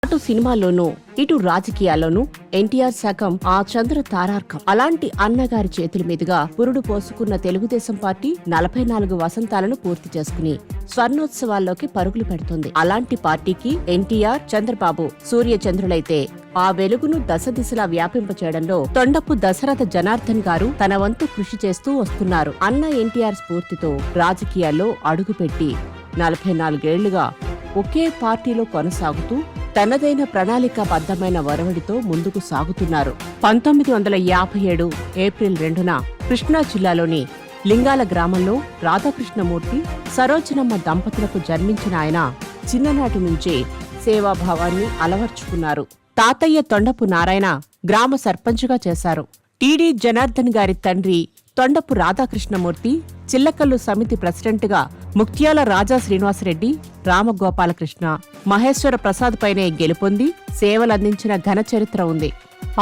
అటు సినిమాల్లోనూ ఇటు రాజకీయాల్లోనూ ఎన్టీఆర్ శకం ఆ చంద్ర తారార్కం. అలాంటి అన్నగారి చేతుల మీదుగా పురుడు పోసుకున్న తెలుగుదేశం పార్టీ 44 వసంతాలను పూర్తి చేసుకుని స్వర్ణోత్సవాల్లోకి పరుగులు పెడుతుంది. అలాంటి పార్టీకి ఎన్టీఆర్, చంద్రబాబు సూర్యచంద్రులైతే ఆ వెలుగును దశ దిశలా వ్యాపింపచేయడంలో తొండపు దశరథ జనార్దన్ గారు తన వంతు కృషి చేస్తూ వస్తున్నారు. అన్న ఎన్టీఆర్ స్ఫూర్తితో రాజకీయాల్లో అడుగుపెట్టి 44 ఏళ్లుగా ఒకే పార్టీలో కొనసాగుతూ తనదైన ప్రణాళికాబద్ధమైన ఒరవడితో ముందుకు సాగుతున్నారు. 1957 ఏప్రిల్ 2న కృష్ణా జిల్లాలోని లింగాల గ్రామంలో రాధాకృష్ణమూర్తి, సరోజనమ్మ దంపతులకు జన్మించిన ఆయన చిన్ననాటి నుంచే సేవాభావాన్ని అలవర్చుకున్నారు. తాతయ్య తొండపు నారాయణ గ్రామ సర్పంచ్గా చేశారు. టీడీ జనార్దన్ గారి తండ్రి తొండపు రాధాకృష్ణమూర్తి చిల్లకల్లు సమితి ప్రెసిడెంట్గా ముక్త్యాల రాజా శ్రీనివాసరెడ్డి, రామగోపాలకృష్ణ, మహేశ్వర ప్రసాద్ పైనే గెలుపొంది సేవలందించిన ఘన చరిత్ర ఉంది.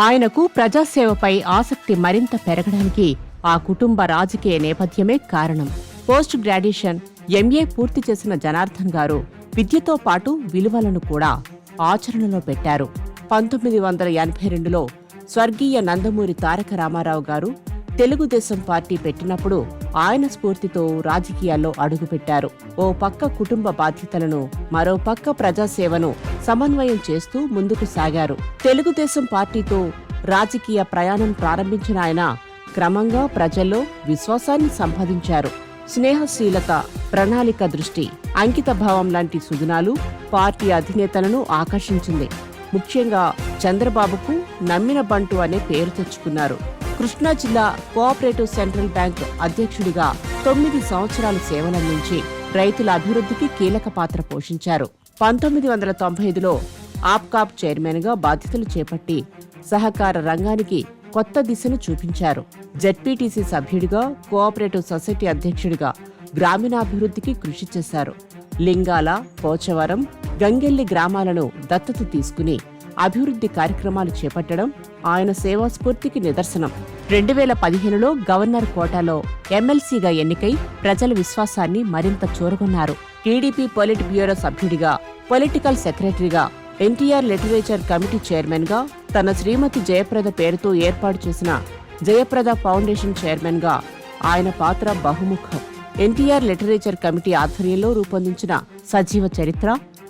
ఆయనకు ప్రజాసేవపై ఆసక్తి మరింత పెరగడానికి ఆ కుటుంబ రాజకీయ నేపథ్యమే కారణం. పోస్ట్ గ్రాడ్యుయేషన్, ఎంఏ పూర్తి చేసిన జనార్దన్ గారు విద్యతో పాటు విలువలను కూడా ఆచరణలో పెట్టారు. 1982లో స్వర్గీయ నందమూరి తారక రామారావు గారు తెలుగుదేశం పార్టీ పెట్టినప్పుడు ఆయన స్ఫూర్తితో రాజకీయాల్లో అడుగుపెట్టారు. ఓ పక్క కుటుంబ బాధ్యతలను, మరో పక్క ప్రజాసేవను సమన్వయం చేస్తూ ముందుకు సాగారు. తెలుగుదేశం పార్టీతో రాజకీయ ప్రయాణం ప్రారంభించిన ఆయన క్రమంగా ప్రజల్లో విశ్వాసాన్ని సంపాదించారు. స్నేహశీలత, ప్రణాళిక దృష్టి, అంకితభావం లాంటి సుగుణాలు పార్టీ అధినేతలను ఆకర్షించింది. ముఖ్యంగా చంద్రబాబుకు నమ్మిన బంటు అనే పేరు తెచ్చుకున్నారు. కృష్ణా జిల్లా కోఆపరేటివ్ సెంట్రల్ బ్యాంక్ అధ్యక్షుడిగా 9 సంవత్సరాలు సేవలందించి రైతుల అభివృద్ధికి కీలక పాత్ర పోషించారు. 1995లో ఆప్కాబ్ చైర్మన్గా బాధ్యతలు చేపట్టి సహకార రంగానికి కొత్త దిశను చూపించారు. జెడ్పీటీసీ సభ్యుడిగా, కోఆపరేటివ్ సొసైటీ అధ్యక్షుడిగా గ్రామీణాభివృద్ధికి కృషి చేశారు. లింగాల, పోచవరం, గంగెల్లి గ్రామాలను దత్తత తీసుకుని అభివృద్ధి కార్యక్రమాలు చేపట్టడం ఆయన సేవాస్ఫూర్తికి నిదర్శనం. 2015లో గవర్నర్ కోటాలో ఎమ్మెల్సీగా ఎన్నికై ప్రజల విశ్వాసాన్ని మరింత చూరగొన్నారు. టీడీపీ పొలిట్ బ్యూరో సభ్యుడిగా, పొలిటికల్ సెక్రటరీగా, ఎన్టీఆర్ లిటరేచర్ కమిటీ చైర్మన్గా, తన శ్రీమతి జయప్రద పేరుతో ఏర్పాటు చేసిన జయప్రద ఫౌండేషన్ చైర్మన్గా ఆయన పాత్ర బహుముఖం. ఎన్టీఆర్ లిటరేచర్ కమిటీ ఆధ్వర్యంలో రూపొందించిన సజీవ చరిత్ర,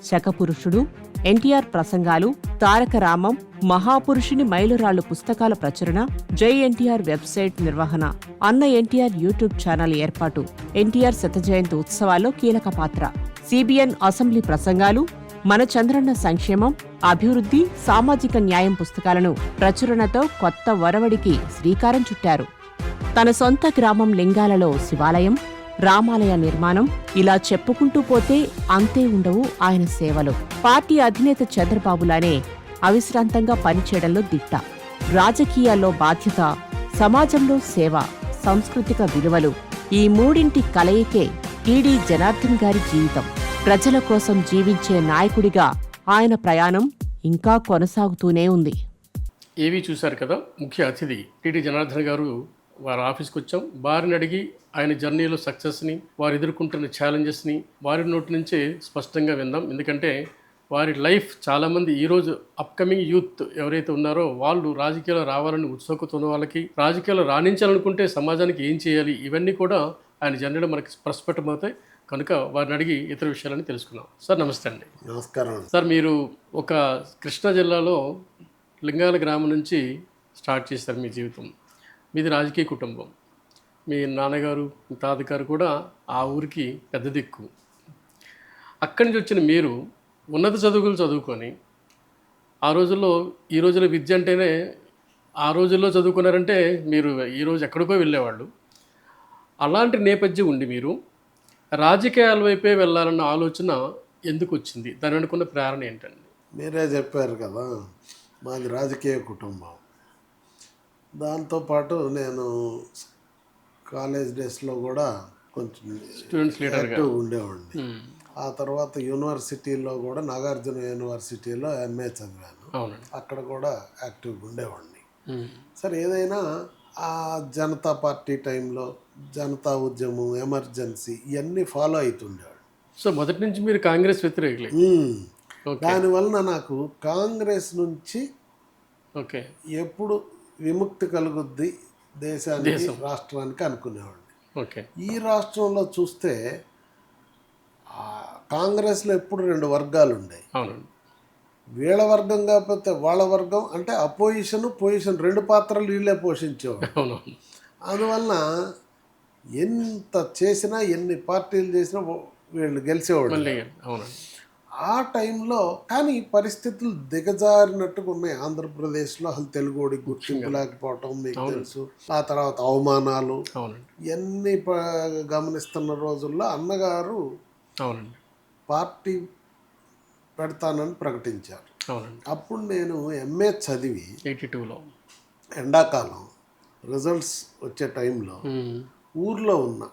శకపురుషుడు, ఎన్టీఆర్ ప్రసంగాలు, తారక రామం, మహాపురుషుని మైలురాళ్లు పుస్తకాల ప్రచురణ, జై ఎన్టీఆర్ వెబ్సైట్ నిర్వహణ, అన్న ఎన్టీఆర్ యూట్యూబ్ ఛానల్ ఏర్పాటు, ఎన్టీఆర్ శతజయంతి ఉత్సవాల్లో కీలక పాత్ర, సిబిఎన్ అసెంబ్లీ ప్రసంగాలు, మన చంద్రన్న సంక్షేమం, అభివృద్ధి, సామాజిక న్యాయం పుస్తకాలను ప్రచురణతో కొత్త ఒరవడికి శ్రీకారం చుట్టారు. తన సొంత గ్రామం లింగాలలో శివాలయం, రామాలయ నిర్మాణం, ఇలా చెప్పుకుంటూ పోతే అంతే ఉండవు ఆయన సేవలు. పార్టీ అధినేత చంద్రబాబులానే అవిశ్రాంతంగా పనిచేయడంలో దిట్ట. రాజకీయాల్లో బాధ్యత, సమాజంలో సేవ, సాంస్కృతిక విలువలు, ఈ మూడింటి కలయికే టీడీ జనార్దన్ గారి జీవితం. ప్రజల కోసం జీవించే నాయకుడిగా ఆయన ప్రయాణం ఇంకా కొనసాగుతూనే ఉంది. ఏవి చూశారు కదా, ముఖ్య అతిథి టీడీ జనార్దన్ గారు వారి ఆఫీస్కి వచ్చాం. వారిని అడిగి ఆయన జర్నీలో సక్సెస్ని, వారు ఎదుర్కొంటున్న ఛాలెంజెస్ని వారి నోటి నుంచే స్పష్టంగా విందాం. ఎందుకంటే వారి లైఫ్ చాలామంది ఈరోజు అప్కమింగ్ యూత్ ఎవరైతే ఉన్నారో వాళ్ళు రాజకీయాలు రావాలని ఉత్సుకత ఉన్న వాళ్ళకి, రాజకీయాలు రాణించాలనుకుంటే సమాజానికి ఏం చేయాలి, ఇవన్నీ కూడా ఆయన జర్నీలో మనకి స్పష్టమవుతాయి. కనుక వారిని అడిగి ఇతర విషయాలని తెలుసుకున్నాం. సార్ నమస్తే అండి. నమస్కారం సార్, మీరు ఒక కృష్ణా జిల్లాలో లింగాల గ్రామం నుంచి స్టార్ట్ చేశారు మీ జీవితం. మీది రాజకీయ కుటుంబం. మీ నాన్నగారు, మీ తాతగారు కూడా ఆ ఊరికి పెద్ద దిక్కు. అక్కడి నుంచి వచ్చిన మీరు ఉన్నత చదువులు చదువుకొని, ఆ రోజుల్లో ఈ రోజుల్లో విద్య అంటేనే, ఆ రోజుల్లో చదువుకున్నారంటే మీరు ఈరోజు ఎక్కడికో వెళ్ళేవాళ్ళు. అలాంటి నేపథ్యం ఉండి మీరు రాజకీయాల వైపే వెళ్ళాలన్న ఆలోచన ఎందుకు వచ్చింది? దాని అనుకున్న ప్రేరణ ఏంటండి? మీరే చెప్పారు కదా, మాది రాజకీయ కుటుంబం. దాంతోపాటు నేను కాలేజ్ డేస్లో కూడా కొంచెం స్టూడెంట్స్ లీడర్గా ఉండేవాడిని. ఆ తర్వాత యూనివర్సిటీలో కూడా నాగార్జున యూనివర్సిటీలో ఎంఏ చదివాను. అక్కడ కూడా యాక్టివ్గా ఉండేవాడిని. సరే, ఏదైనా ఆ జనతా పార్టీ టైంలో జనతా ఉద్యమం, ఎమర్జెన్సీ ఇవన్నీ ఫాలో అవుతుండేవాడు. సో మొదటి నుంచి మీరు కాంగ్రెస్ వ్యతిరేకులే. ఓకే దానివలన నాకు కాంగ్రెస్ నుంచి ఓకే ఎప్పుడు విముక్తి కలుగుద్ది దేశానికి రాష్ట్రానికి అనుకునేవాడిని. ఓకే ఈ రాష్ట్రంలో చూస్తే ఆ, కాంగ్రెస్లో ఎప్పుడు 2 వర్గాలు ఉండేవి. అవునండి వీళ్ళ వర్గం కాకపోతే వాళ్ళ వర్గం, అంటే పొజిషన్ 2 పాత్రలు వీళ్ళే పోషించేవాడు. అవునవును అందువలన ఎంత చేసినా ఎన్ని పార్టీలు చేసినా వీళ్ళు గెలిచేవాడు. మళ్ళీ అవునండి ఆ టైంలో కానీ పరిస్థితులు దిగజారినట్టుగా ఉన్నాయి ఆంధ్రప్రదేశ్లో. అసలు తెలుగుడికి గుర్తింపు లేకపోవటం మీకు తెలుసు. ఆ తర్వాత అవమానాలు అవునండి ఇవన్నీ గమనిస్తున్న రోజుల్లో అన్నగారు అవునండి పార్టీ పెడతానని ప్రకటించారు. అవునండి అప్పుడు నేను ఎంఏ చదివి 82లో ఎండాకాలం రిజల్ట్స్ వచ్చే టైంలో ఊర్లో ఉన్నా.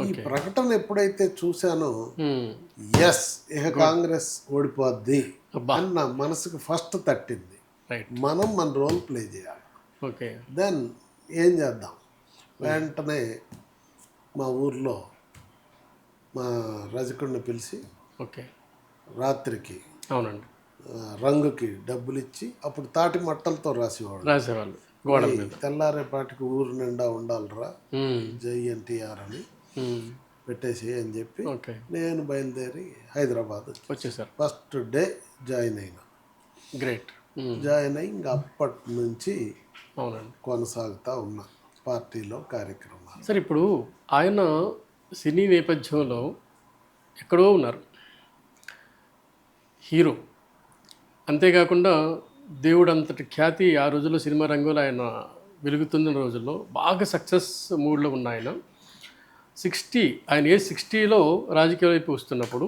ఈ ప్రకటన ఎప్పుడైతే చూశానో ఎస్ ఇక కాంగ్రెస్ ఓడిపోద్ది అని నా మనసుకు ఫస్ట్ తట్టింది. రైట్ మనం మన రోల్ ప్లే చేయాలి. ఓకే దెన్ ఏం చేద్దాం, వెంటనే మా ఊర్లో మా రజకుడిని పిలిచి ఓకే రాత్రికి అవునండి రంగుకి డబ్బులు ఇచ్చి, అప్పుడు తాటి మట్టలతో రాసేవాడు. రాసేవాళ్ళు గోడల మీద తెల్లారేపాటికి ఊరు నిండా ఉండాలిరా జై ఎన్టీఆర్ అని పెట్టేసి అని చెప్పి ఓకే నేను బయలుదేరి హైదరాబాద్ వచ్చేసారు ఫస్ట్ డే జాయిన్ అయినా. గ్రేట్ జాయిన్ అయ్యి ఇంకా అప్పటి నుంచి అవునండి కొనసాగుతూ ఉన్నా పార్టీలో కార్యక్రమాలు. సార్ ఇప్పుడు ఆయన సినీ నేపథ్యంలో ఎక్కడో ఉన్నారు హీరో, అంతేకాకుండా దేవుడు అంతటి ఖ్యాతి ఆ రోజుల్లో సినిమా రంగంలో ఆయన వెలుగుతున్న రోజుల్లో బాగా సక్సెస్ మూడ్లో ఉన్న ఆయన 60 ఆయన ఏజ్ 60లో రాజకీయ వైపు వస్తున్నప్పుడు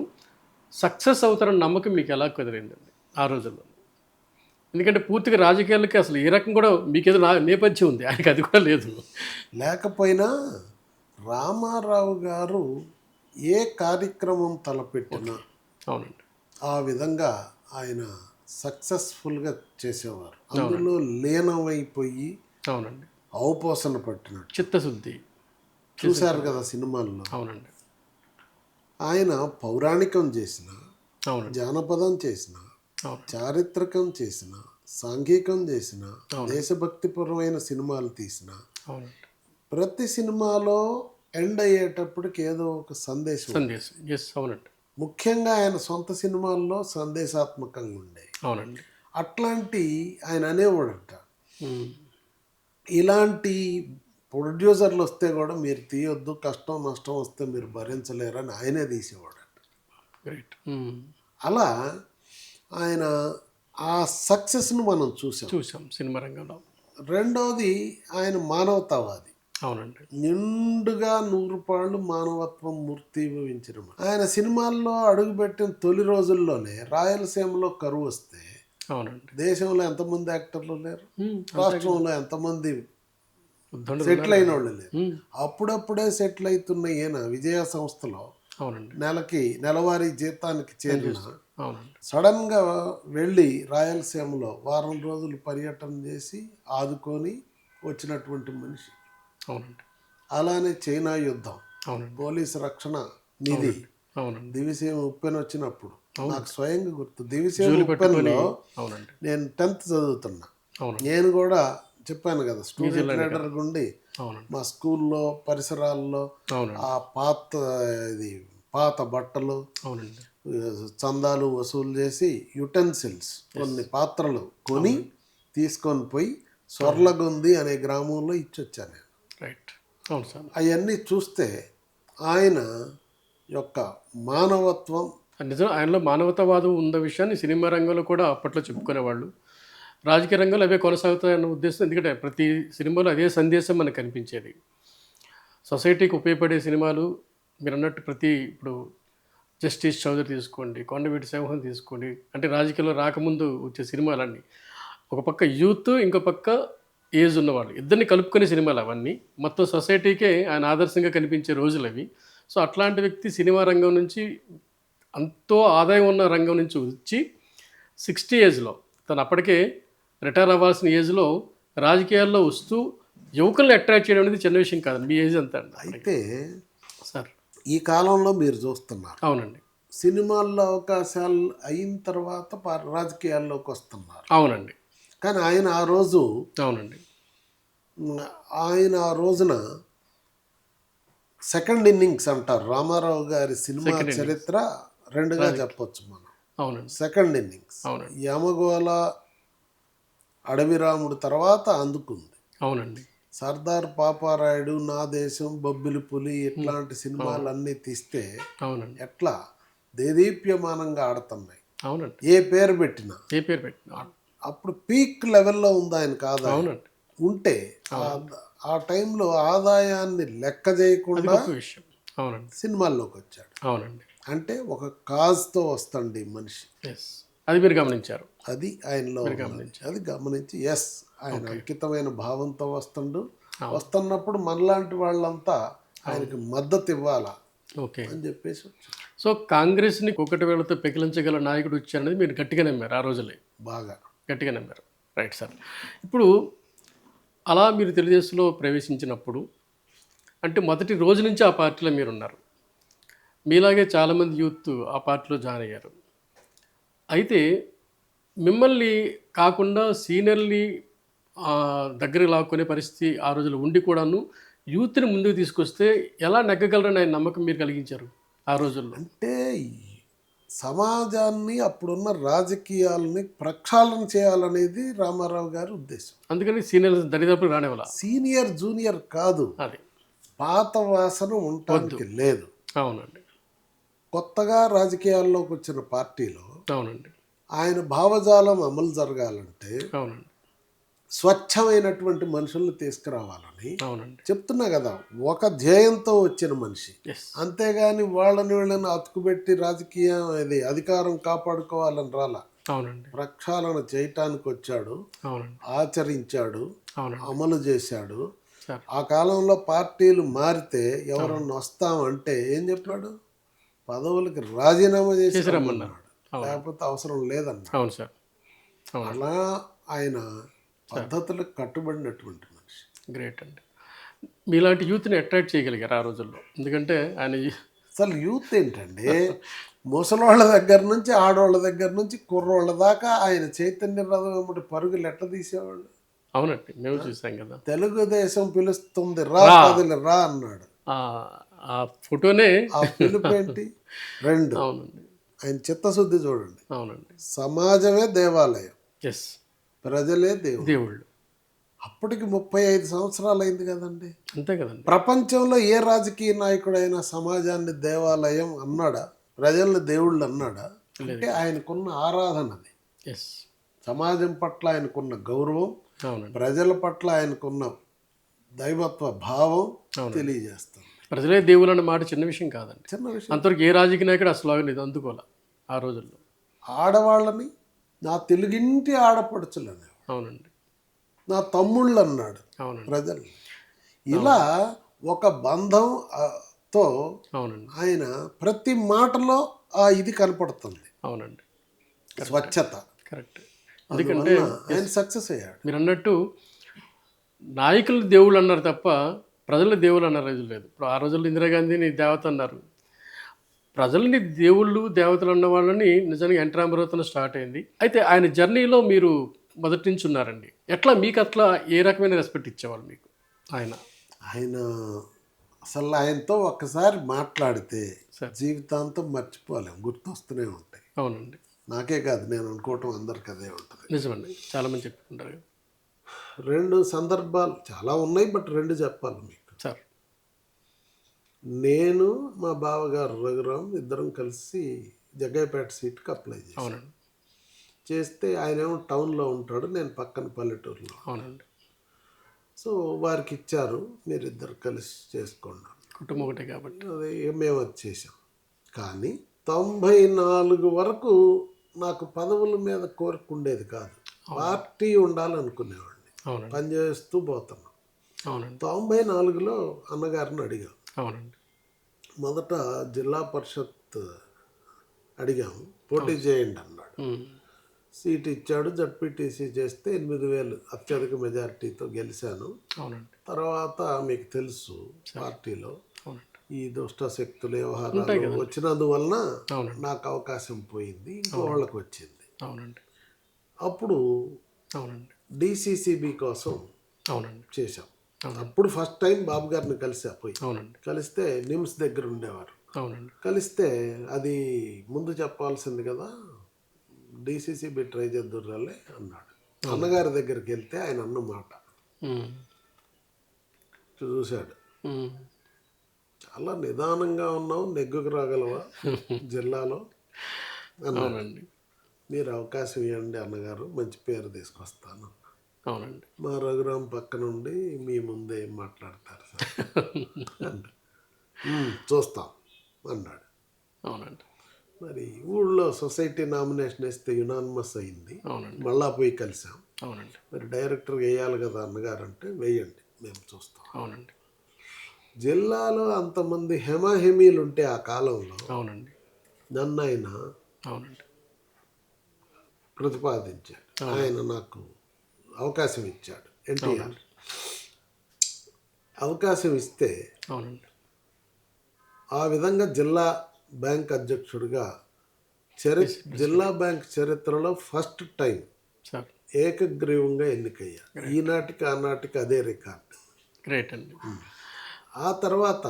సక్సెస్ అవుతారన్న నమ్మకం మీకు ఎలా కుదిరిందండి ఆ రోజుల్లో? ఎందుకంటే పూర్తిగా రాజకీయాలకి అసలు ఏ రకం కూడా మీకేదో నేపథ్యం ఉంది, ఆయనకి అది కూడా లేదు. లేకపోయినా రామారావు గారు ఏ కార్యక్రమం తలపెట్టినా అవునండి ఆ విధంగా ఆయన సక్సెస్ఫుల్గా చేసేవారు. అందులో లీనమైపోయి అవునండి అవపోసన పట్టినట్టు చిత్తశుద్ధి చూశారు కదా సినిమాల్లో. అవునండి ఆయన పౌరాణికం చేసిన, అవునండి జానపదం చేసిన, అవును చారిత్రకం చేసిన, సాంఘికం చేసిన, దేశభక్తిపరమైన సినిమాలు తీసిన, అవునండి ప్రతి సినిమాలో ఎండ్ అయ్యేటప్పటికి ఏదో ఒక సందేశం. ఎస్ అవునండి ముఖ్యంగా ఆయన సొంత సినిమాల్లో సందేశాత్మకంగా ఉండేవి. అవునండి అట్లాంటి ఆయన అనేవాడంట, ఇలాంటి ప్రొడ్యూసర్లు వస్తే కూడా మీరు తీయొద్దు, కష్టం నష్టం వస్తే మీరు భరించలేరని ఆయనే తీసేవాడంట. గ్రేట్ అలా ఆయన ఆ సక్సెస్ను మనం చూసాం సినిమా రంగంలో. రెండోది ఆయన మానవతావాది. అవునండి నిండుగా 100 పాళ్ళు మానవత్వం మూర్తిభవించిన ఆయన సినిమాల్లో అడుగుపెట్టిన తొలి రోజుల్లోనే రాయలసీమలో కరువు వస్తే అవునండి దేశంలో ఎంతమంది యాక్టర్లు లేరు, రాష్ట్రంలో ఎంతమంది సెటిల్ అయిన వాళ్ళు లేరు. అప్పుడప్పుడే సెటిల్ అవుతున్న ఈయన విజయ సంస్థలో అవునండి నెలవారీ జీతానికి చేరిన అవునండి సడన్గా వెళ్ళి రాయలసీమలో వారం రోజులు పర్యటన చేసి ఆదుకొని వచ్చినటువంటి మనిషి. అవునండి అలానే చైనా యుద్ధం, అవునండి పోలీసు రక్షణ నిధి, అవునండి దివిసీమ ఉప్పెన వచ్చినప్పుడు నాకు స్వయంగా గుర్తు. దివిసీమ ఉప్పెనలో అవునండి నేను 10th చదువుతున్నా. అవునండి నేను కూడా చెప్పాను కదా స్టూడెంట్ లీడర్ గుండి అవునండి మా స్కూల్లో పరిసరాల్లో అవునండి ఆ పాత బట్టలు, అవునండి చందాలు వసూలు చేసి యుటెన్సిల్స్ కొన్ని పాత్రలు కొని తీసుకొని పోయి సొర్లగొంది అనే గ్రామంలో ఇచ్చొచ్చాను నేను. రైట్ అవును సార్. అవన్నీ చూస్తే ఆయన యొక్క మానవత్వం, నిజం ఆయనలో మానవతావాదం ఉన్న విషయాన్ని సినిమా రంగంలో కూడా అప్పట్లో చెప్పుకునేవాళ్ళు. రాజకీయ రంగంలో అవే కొనసాగుతాయన్న ఉద్దేశం, ఎందుకంటే ప్రతి సినిమాలో అదే సందేశం మనకు కనిపించేది. సొసైటీకి ఉపయోగపడే సినిమాలు మీరు అన్నట్టు ఇప్పుడు జస్టిస్ చౌదరి తీసుకోండి, కొండవీటి సింహం తీసుకోండి, అంటే రాజకీయాల్లో రాకముందు వచ్చే సినిమాలన్నీ ఒక పక్క యూత్, ఇంకో పక్క ఏజ్ ఉన్నవాళ్ళు ఇద్దరిని కలుపుకునే సినిమాలు అవన్నీ. మొత్తం సొసైటీకే ఆయన ఆదర్శంగా కనిపించే రోజులు అవి. సో అట్లాంటి వ్యక్తి సినిమా రంగం నుంచి ఎంతో ఆదాయం ఉన్న రంగం నుంచి వచ్చి 60 ఏజ్లో తను అప్పటికే రిటైర్ అవ్వాల్సిన ఏజ్లో రాజకీయాల్లో వస్తూ యువకులను అట్రాక్ట్ చేయడం అనేది చిన్న విషయం కాదండి. మీ ఏజ్ అంతా అండి అయితే సార్. ఈ కాలంలో మీరు చూస్తున్నారు అవునండి సినిమాల్లో అవకాశాలు అయిన తర్వాత రాజకీయాల్లోకి వస్తున్నారు. అవునండి. కానీ ఆయన ఆ రోజు అవునండి. ఆయన ఆ రోజున సెకండ్ ఇన్నింగ్స్ అంటారు. రామారావు గారి సినిమా చరిత్ర రెండుగా చెప్పొచ్చు మనం. అవునండి. సెకండ్ ఇన్నింగ్స్ అవునండి. యమగోళ, అడవిరాముడు తర్వాత అందుకుంది. అవునండి. సర్దార్ పాపారాయుడు, నా దేశం, బొబ్బిలి పులి ఇట్లాంటి సినిమాలన్నీ తీస్తే అవునండి. ఎట్లా దేదీప్యమానంగా ఆడుతున్నాయి. అవునండి. ఏ పేరు పెట్టినా ఏ పేరు పెట్టినా అప్పుడు పీక్ లెవెల్లో ఉంది ఆయన కాదు. అవునండి. ఉంటే ఆ టైంలో ఆదాయాన్ని లెక్క చేయకుండా గొప్ప విషయం. అవునండి. సినిమాల్లోకి వచ్చాడు. అవునండి. అంటే ఒక కాజ్తో వస్తాండి మనిషి. ఎస్, అది మీరు గమనించారు. అది ఆయనలో అది గమనించి ఆయన అంకితమైన భావంతో వస్తుండు. వస్తున్నప్పుడు మనలాంటి వాళ్ళంతా ఆయనకి మద్దతు ఇవ్వాలా ఓకే అని చెప్పేసి. సో కాంగ్రెస్ని ఒకటి వేళతో పెకిలించగల నాయకుడు వచ్చారనేది మీరు గట్టిగా నమ్మారు. ఆ రోజులే బాగా గట్టిగా నమ్మారు. Right sir. ఇప్పుడు అలా మీరు తెలుగుదేశంలో ప్రవేశించినప్పుడు అంటే మొదటి రోజు నుంచి ఆ పార్టీలో మీరు ఉన్నారు. మీలాగే చాలామంది యూత్ ఆ పార్టీలో జాయిన్ అయ్యారు. అయితే మిమ్మల్ని కాకుండా సీనియర్ని దగ్గర లాక్కునే పరిస్థితి ఆ రోజుల్లో ఉండి కూడాను యూత్ని ముందుకు తీసుకొస్తే ఎలా నెగ్గగలరని ఆయన నమ్మకం మీరు కలిగించారు ఆ రోజుల్లో? అంటే సమాజాన్ని, అప్పుడున్న రాజకీయాలని ప్రక్షాళన చేయాలనేది రామారావు గారి ఉద్దేశం. అందుకని సీనియర్ దరిదాపులు రానివ్వాల. సీనియర్ జూనియర్ కాదు, అది పాత వాసన ఉండటానికి లేదు. అవునండి. కొత్తగా రాజకీయాల్లోకి వచ్చిన పార్టీలో అవునండి. ఆయన భావజాలం అమలు జరగాలంటే అవునండి. స్వచ్ఛమైనటువంటి మనుషుల్ని తీసుకురావాలని అవునండి. చెప్తున్నా కదా. ఒక ధ్యేయంతో వచ్చిన మనిషి, ఎస్, అంతేగాని వీళ్ళని అతుకుబెట్టి రాజకీయం అధికారం కాపాడుకోవాలని రాలా. అవునండి. ప్రక్షాళన చేయటానికి వచ్చాడు, అవునండి. ఆచరించాడు, అవునండి. అమలు చేశాడు. సార్ ఆ కాలంలో పార్టీలు మారితే ఎవరన్నా వస్తామంటే ఏం చెప్పాడు? పదవులకి రాజీనామా చేసి రమ్మన్నాడు, లేకపోతే అవసరం లేదన్నా. అవును సార్. అలా ఆయన పద్ధతులకు కట్టుబడినటువంటి మనిషి. గ్రేట్ అండి. మీలాంటి యూత్ని అట్రాక్ట్ చేయగలిగారు ఆ రోజుల్లో. ఎందుకంటే ఆయన అసలు యూత్ ఏంటండి, ముసలోళ్ళ దగ్గర నుంచి ఆడవాళ్ళ దగ్గర నుంచి కుర్రోళ్ళ దాకా ఆయన చైతన్య రథం వెంబడి పరుగులు ఎట్లా తీసేవాళ్ళు. అవునండి, మేము చూసాం కదా. తెలుగుదేశం పిలుస్తుంది రా కదిలి రా అన్నాడు. ఆ ఫోటోనే ఆ పిలుపు ఏంటి? రెండు. అవునండి. ఆయన చిత్తశుద్ధి చూడండి. అవునండి. సమాజమే దేవాలయం, ఎస్, ప్రజలే దేవుళ్ళు. అప్పటికి 35 సంవత్సరాలు అయింది కదండి. అంతే కదండి. ప్రపంచంలో ఏ రాజకీయ నాయకుడైనా సమాజాన్ని దేవాలయం అన్నాడా, ప్రజల్ని దేవుళ్ళు అన్నాడా? అంటే ఆయనకున్న ఆరాధనది, ఎస్, సమాజం పట్ల ఆయనకున్న గౌరవం, అవునండి, ప్రజల పట్ల ఆయనకున్న దైవత్వ భావం తెలియజేస్తుంది. ప్రజలే దేవుళ్ళు అన్న మాట చిన్న విషయం కాదండి. చిన్న విషయం. అంతవరకు ఏ రాజకీయ నాయకుడు అసలు ఇది అందుకోలే ఆ రోజుల్లో. ఆడవాళ్ళని నా తెలుగింటి ఆడపడుచులు అనేవాడు, అవునండి, నా తమ్ముళ్ళు అన్నాడు అవునండి, ప్రజలు. ఇలా ఒక బంధం తో అవునండి, ఆయన ప్రతి మాటలో ఇది కనపడుతుంది. అవునండి, స్వచ్ఛత. కరెక్ట్. ఎందుకంటే ఆయన సక్సెస్ అయ్యాడు. మీరు అన్నట్టు నాయకులు దేవుళ్ళు అన్నారు తప్ప ప్రజలు దేవుళ్ళు అన్న రోజులు లేదు. ఇప్పుడు ఆ రోజుల్లో ఇందిరాగాంధీని దేవత అన్నారు. ప్రజల్ని దేవుళ్ళు దేవతలు అన్న వాళ్ళని నిజంగా ఎన్టీ రామారావుతో స్టార్ట్ అయింది. అయితే ఆయన జర్నీలో మీరు మొదటి నుంచి ఉన్నారండి. ఎట్లా మీకు అట్లా ఏ రకమైన రెస్పెక్ట్ ఇచ్చేవాళ్ళు మీకు ఆయన అసలు ఆయనతో ఒక్కసారి మాట్లాడితే జీవితాంతం మర్చిపోలేం, గుర్తొస్తూనే ఉంటాయి. అవునండి. నాకే కాదు, నేను అనుకోవటం అందరికి అదే ఉంటుంది. నిజమండి, చాలామంది చెప్పుకుంటారు. 2 సందర్భాలు చాలా ఉన్నాయి, బట్ 2 చెప్పాలి మీకు సార్. నేను మా బావగారు రఘురామ్ ఇద్దరం కలిసి జగ్గయ్యపేట సీట్కి అప్లై చేశాను. అవునండి. చేస్తే ఆయన ఏమో టౌన్లో ఉంటాడు, నేను పక్కన పల్లెటూరులో. అవునండి. సో వారికి ఇచ్చారు, మీరిద్దరు కలిసి చేసుకోండి, కుటుంబం ఒకటే కాబట్టి అది మేము వచ్చేసాం. కానీ 94 వరకు నాకు పదవుల మీద కోరిక ఉండేది కాదు, పార్టీ ఉండాలనుకునేవాడిని. పనిచేస్తూ పోతున్నాం. అవునండి. 94లో అన్నగారిని అడిగాం. అవునండి. మొదట జిల్లా పరిషత్ అడిగాము, పోటీ చేయండి అన్నాడు. సీట్ ఇచ్చాడు. జడ్పీటీసీ చేస్తే 8,000 అత్యధిక మెజారిటీతో గెలిచాను. అవునండి. తర్వాత మీకు తెలుసు పార్టీలో ఈ దుష్ట శక్తుల వ్యవహారాలు వచ్చినందువలన అవునండి. నాకు అవకాశం పోయింది, ఇంకో వాళ్ళకి వచ్చింది. అవునండి. అప్పుడు అవునండి. డిసిసిబి కోసం అవునండి. చేశాం. అప్పుడు ఫస్ట్ టైం బాబు గారిని కలిసా పోయి. అవునండి. కలిస్తే నిమ్స్ దగ్గర ఉండేవారు. అవునండి. కలిస్తే అది ముందు చెప్పాల్సింది కదా, డిసిసిబి ట్రై చేద్దుర్రాలే అన్నాడు. అన్నగారి దగ్గరికి వెళ్తే ఆయన అన్న మాట చూశాడు. చాలా నిదానంగా ఉన్నావు, నెగ్గుకు రాగలవా జిల్లాలో అన్నాడండి. మీరు అవకాశం ఇవ్వండి అన్నగారు, మంచి పేరు తీసుకొస్తాను. అవునండి. మా రఘురాం పక్క నుండి మీ ముందే ఏం మాట్లాడతారు సార్ చూస్తాం అన్నాడు. అవునండి. మరి ఊళ్ళో సొసైటీ నామినేషన్ వేస్తే యునానిమస్ అయింది. అవునండి. మళ్ళా పోయి కలిసాం. అవునండి. మరి డైరెక్టర్ వేయాలి కదా అన్నగారు అంటే, వేయండి మేము చూస్తాం. అవునండి. జిల్లాలో అంతమంది హెమాహెమీలు ఉంటే ఆ కాలంలో అవునండి. నన్ను ఆయన అవునండి. ప్రతిపాదించాడు. ఆయన నాకు అవకాశం ఇచ్చాడు. ఎన్టీఆర్ అవకాశం ఇస్తే అవునండి. ఆ విధంగా జిల్లా బ్యాంక్ అధ్యక్షుడిగా జిల్లా బ్యాంక్ చరిత్రలో ఫస్ట్ టైం సార్ ఏకగ్రీవంగా ఎన్నికయ్యా. ఈనాటికి ఆనాటికి అదే రికార్డు. గ్రేట్ అండి. ఆ తర్వాత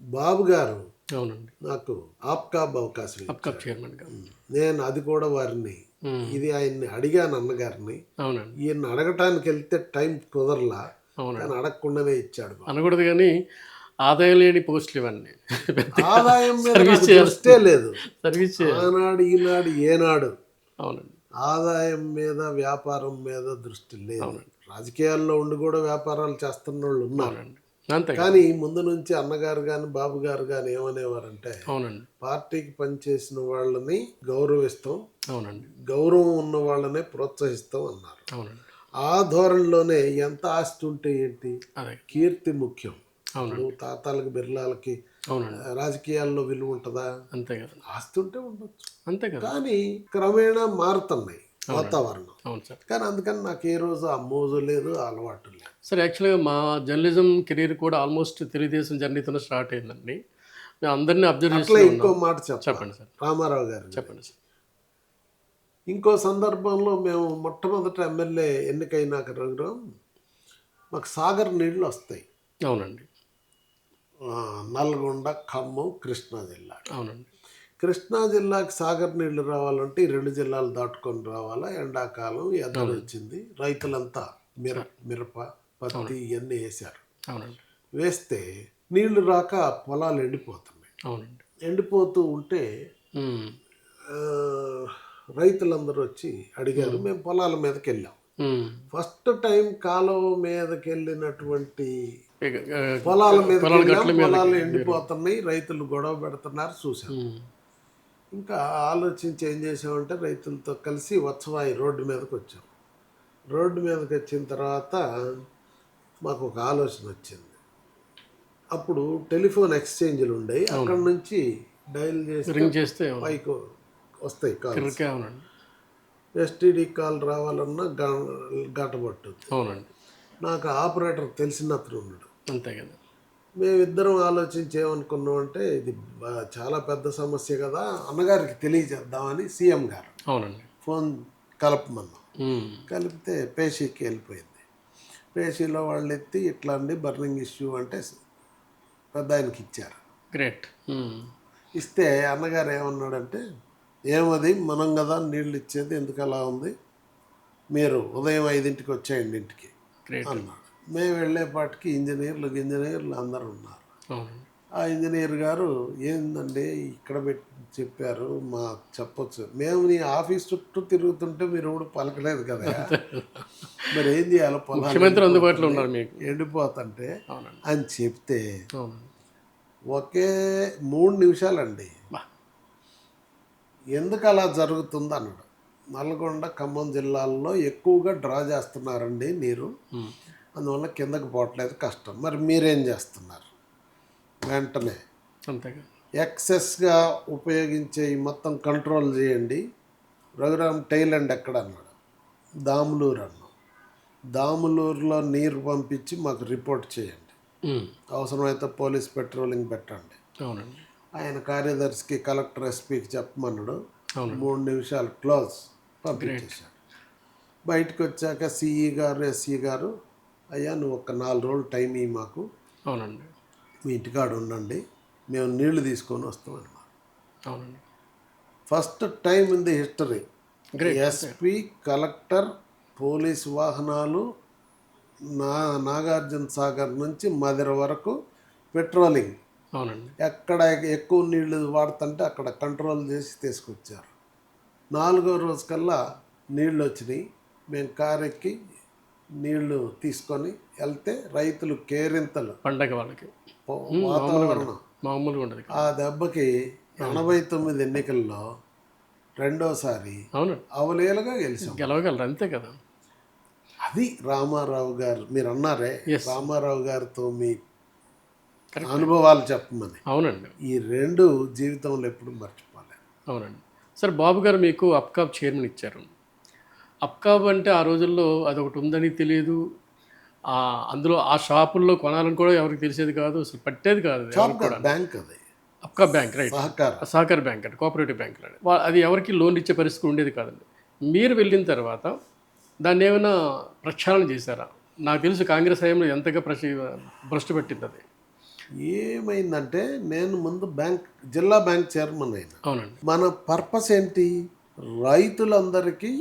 బాబు గారు అవునండి నాకు ఆప్కాబ్ అవకాశం అప్కప్ చైర్మన్ గారు. నేను అది కూడా వారిని ఇది ఆయన్ని అడిగాను అన్నగారిని. అవునండి. ఈయన అడగటానికి వెళ్తే టైం కుదరలా, అవునండి. కానీ అడగకుండానే ఇచ్చాడు. అనకూడదు కానీ ఆదాయం లేని పోస్టులు ఇవన్నీ. ఆదాయం మీద నాకు దృష్టే లేదు. సర్వీస్ ఆనాడు ఈనాడు ఏనాడు అవునండి. ఆదాయం మీద వ్యాపారం మీద దృష్టి లేదు. రాజకీయాల్లో ఉండి కూడా వ్యాపారాలు చేస్తున్న వాళ్ళు ఉన్నారు. అంతే. కానీ ముందు నుంచి అన్నగారు కానీ బాబు గారు కానీ ఏమనేవారంటే, అవునండి, పార్టీకి పనిచేసిన వాళ్ళని గౌరవిస్తాం, అవునండి, గౌరవం ఉన్న వాళ్ళనే ప్రోత్సహిస్తాం అన్నారు. అవునండి. ఆ ధోరణిలోనే ఎంత ఆస్తి ఉంటే ఏంటి, కీర్తి ముఖ్యం. ఇప్పుడు తాతాలకి బిర్లాలకి రాజకీయాల్లో విలువ ఉంటుందా? అంతే కదా. ఆస్తి ఉంటే ఉండొచ్చు, అంతే కదా. కానీ క్రమేణా మారుతున్నాయి వాతావరణం. అవును సార్. కానీ అందుకని నాకు ఏ రోజు ఆ మోజు లేదు, అలవాటు లేదు. సార్ యాక్చువల్గా మా జర్నలిజం కెరీర్ కూడా ఆల్మోస్ట్ తెలుగుదేశం జర్నీతోనే స్టార్ట్ అయిందండి. మేము అందరినీ అబ్జర్వ్ చేసి ఇంకో మాట చెప్పండి సార్. రామారావు గారు చెప్పండి సార్. ఇంకో సందర్భంలో మేము మొట్టమొదట ఎమ్మెల్యే ఎన్నికైనాక రఘురాం మాకు సాగర్ నీళ్ళు వస్తాయి. అవునండి. నల్గొండ, ఖమ్మం, కృష్ణా జిల్లా. అవునండి. కృష్ణా జిల్లాకి సాగర్ నీళ్లు రావాలంటే ఈ 2 జిల్లాలు దాటుకొని రావాలా. ఎండాకాలం ఎద్దరు వచ్చింది, రైతులంతా మిరప, పత్తి ఇవన్నీ వేశారు. అవునండి. వేస్తే నీళ్లు రాక పొలాలు ఎండిపోతున్నాయి. అవునండి. ఎండిపోతూ ఉంటే రైతులందరూ వచ్చి అడిగారు. మేము పొలాల మీదకి వెళ్ళాం. ఫస్ట్ టైం కాలువ మీదకి వెళ్ళినటువంటి పొలాల మీద పొలాలు ఎండిపోతున్నాయి, రైతులు గొడవ పెడుతున్నారు చూసాం. ఇంకా ఆలోచించి ఏం చేసామంటే రైతులతో కలిసి వత్సవాయి రోడ్డు మీదకి వచ్చాం. రోడ్డు మీదకి వచ్చిన తర్వాత మాకు ఒక ఆలోచన వచ్చింది. అప్పుడు టెలిఫోన్ ఎక్స్చేంజ్లు ఉండేవి, అక్కడ నుంచి డైల్ చేస్తే పైకి వస్తాయి కాల్స్. ఎస్టీడీ కాల్ రావాలన్నా గంట పట్టుద్ది. అవునండి. నాకు ఆపరేటర్ తెలిసిన అతను ఉన్నాడు. అంతే కదా. మేమిద్దరం ఆలోచించి ఏమనుకున్నామంటే, ఇది చాలా పెద్ద సమస్య కదా, అన్నగారికి తెలియజేద్దామని సీఎం గారు అవునండి ఫోన్ కలపమన్నాం. కలిపితే పేషీకి వెళ్ళిపోయింది. పేషీలో వాళ్ళు ఎత్తి ఇట్లా అండి బర్నింగ్ ఇష్యూ అంటే పెద్ద ఆయనకి ఇచ్చారు. గ్రేట్. ఇస్తే అన్నగారు ఏమన్నాడంటే, ఏమది మనం కదా నీళ్ళు ఇచ్చేది, ఎందుకు అలా ఉంది, మీరు ఉదయం 5ంటికి వచ్చేయండి ఇంటికి అన్నాడు. మేము వెళ్ళేపాటికి ఇంజనీర్లు అందరూ ఉన్నారు. ఆ ఇంజనీర్ గారు ఏందండి ఇక్కడ పెట్టి చెప్పారు, మా చెప్పొచ్చు, మేము నీ ఆఫీస్ చుట్టూ తిరుగుతుంటే మీరు కూడా పలకలేదు కదా, మరి ఏం చేయాలి, ముఖ్యమంత్రి అందుబాటులో ఉన్నారు మీకు, ఎండిపోతుంటే అని చెప్తే ఒకే 3 నిమిషాలండి ఎందుకు అలా జరుగుతుంది అన్నాడు. నల్గొండ, ఖమ్మం జిల్లాల్లో ఎక్కువగా డ్రా చేస్తున్నారండి నీరు, అందువల్ల కిందకి పోవట్లేదు, కష్టం, మరి మీరేం చేస్తున్నారు, వెంటనే ఎక్సెస్గా ఉపయోగించే మొత్తం కంట్రోల్ చేయండి. రఘురామ్ టైలాండ్ ఎక్కడ అన్నాడు, దాములూరు అన్నాం. దాములూరులో నీరు పంపించి మాకు రిపోర్ట్ చేయండి. అవసరమైతే పోలీస్ పెట్రోలింగ్ పెట్టండి. అవునండి. ఆయన కార్యదర్శికి కలెక్టర్ ఎస్పీకి చెప్పమన్నాడు. అవును. 3 నిమిషాలు క్లోజ్ పంపించేశాడు. బయటకు వచ్చాక సిఈ గారు ఎస్ఈ గారు, అయ్యా నువ్వు ఒక 4 రోజులు టైం ఇవ్వు మాకు, అవునండి. మీ ఇంటికాడ ఉండండి, మేము నీళ్లు తీసుకొని వస్తామన్నమాట. అవునండి. First time in the history SP, collector, police వాహనాలు నాగార్జున సాగర్ నుంచి మదిర వరకు పెట్రోలింగ్. అవునండి. ఎక్కడ ఎక్కువ నీళ్లు వాడుతుంటే అక్కడ కంట్రోల్ చేసి తీసుకొచ్చారు. 4వ రోజు కల్లా నీళ్ళు వచ్చినాయి. మేము కారు ఎక్కి నీళ్లు తీసుకొని వెళ్తే రైతులు కేరింతలు, పండగ వాళ్ళకి వాతావరణం మామూలుగా ఉండదు. ఆ దెబ్బకి 89 ఎన్నికల్లో రెండోసారి అవునండి. అవలేలుగా గెలిచాం. గెలవగలరు, అంతే కదా. అది రామారావు గారు, మీరు అన్నారే రామారావు గారితో మీ అనుభవాలు చెప్పమని. అవునండి. ఈ 2 జీవితంలో ఎప్పుడు మర్చిపోలేదు. అవునండి. సార్, బాబు గారు మీకు అప్కాబ్ చైర్మన్ ఇచ్చారు. అప్కాబ్ అంటే ఆ రోజుల్లో అదొకటి ఉందని తెలియదు. అందులో ఆ షాపుల్లో కొనాలని కూడా ఎవరికి తెలిసేది కాదు, అసలు పట్టేది కాదు. బ్యాంక్ అది అప్కాబ్ బ్యాంక్, రైట్, సహకార బ్యాంక్ అంటే కోఆపరేటివ్ బ్యాంక్. అది ఎవరికి లోన్ ఇచ్చే పరిస్థితి ఉండేది కాదండి. మీరు వెళ్ళిన తర్వాత దాన్ని ఏమైనా ప్రక్షాళన చేశారా? నాకు తెలుసు కాంగ్రెస్ హయాంలో ఎంతగా భ్రష్టు పెట్టింది అది. ఏమైందంటే నేను ముందు జిల్లా బ్యాంక్ చైర్మన్ అయినా. అవునండి. మన పర్పస్ ఏంటి? రైతులందరికీ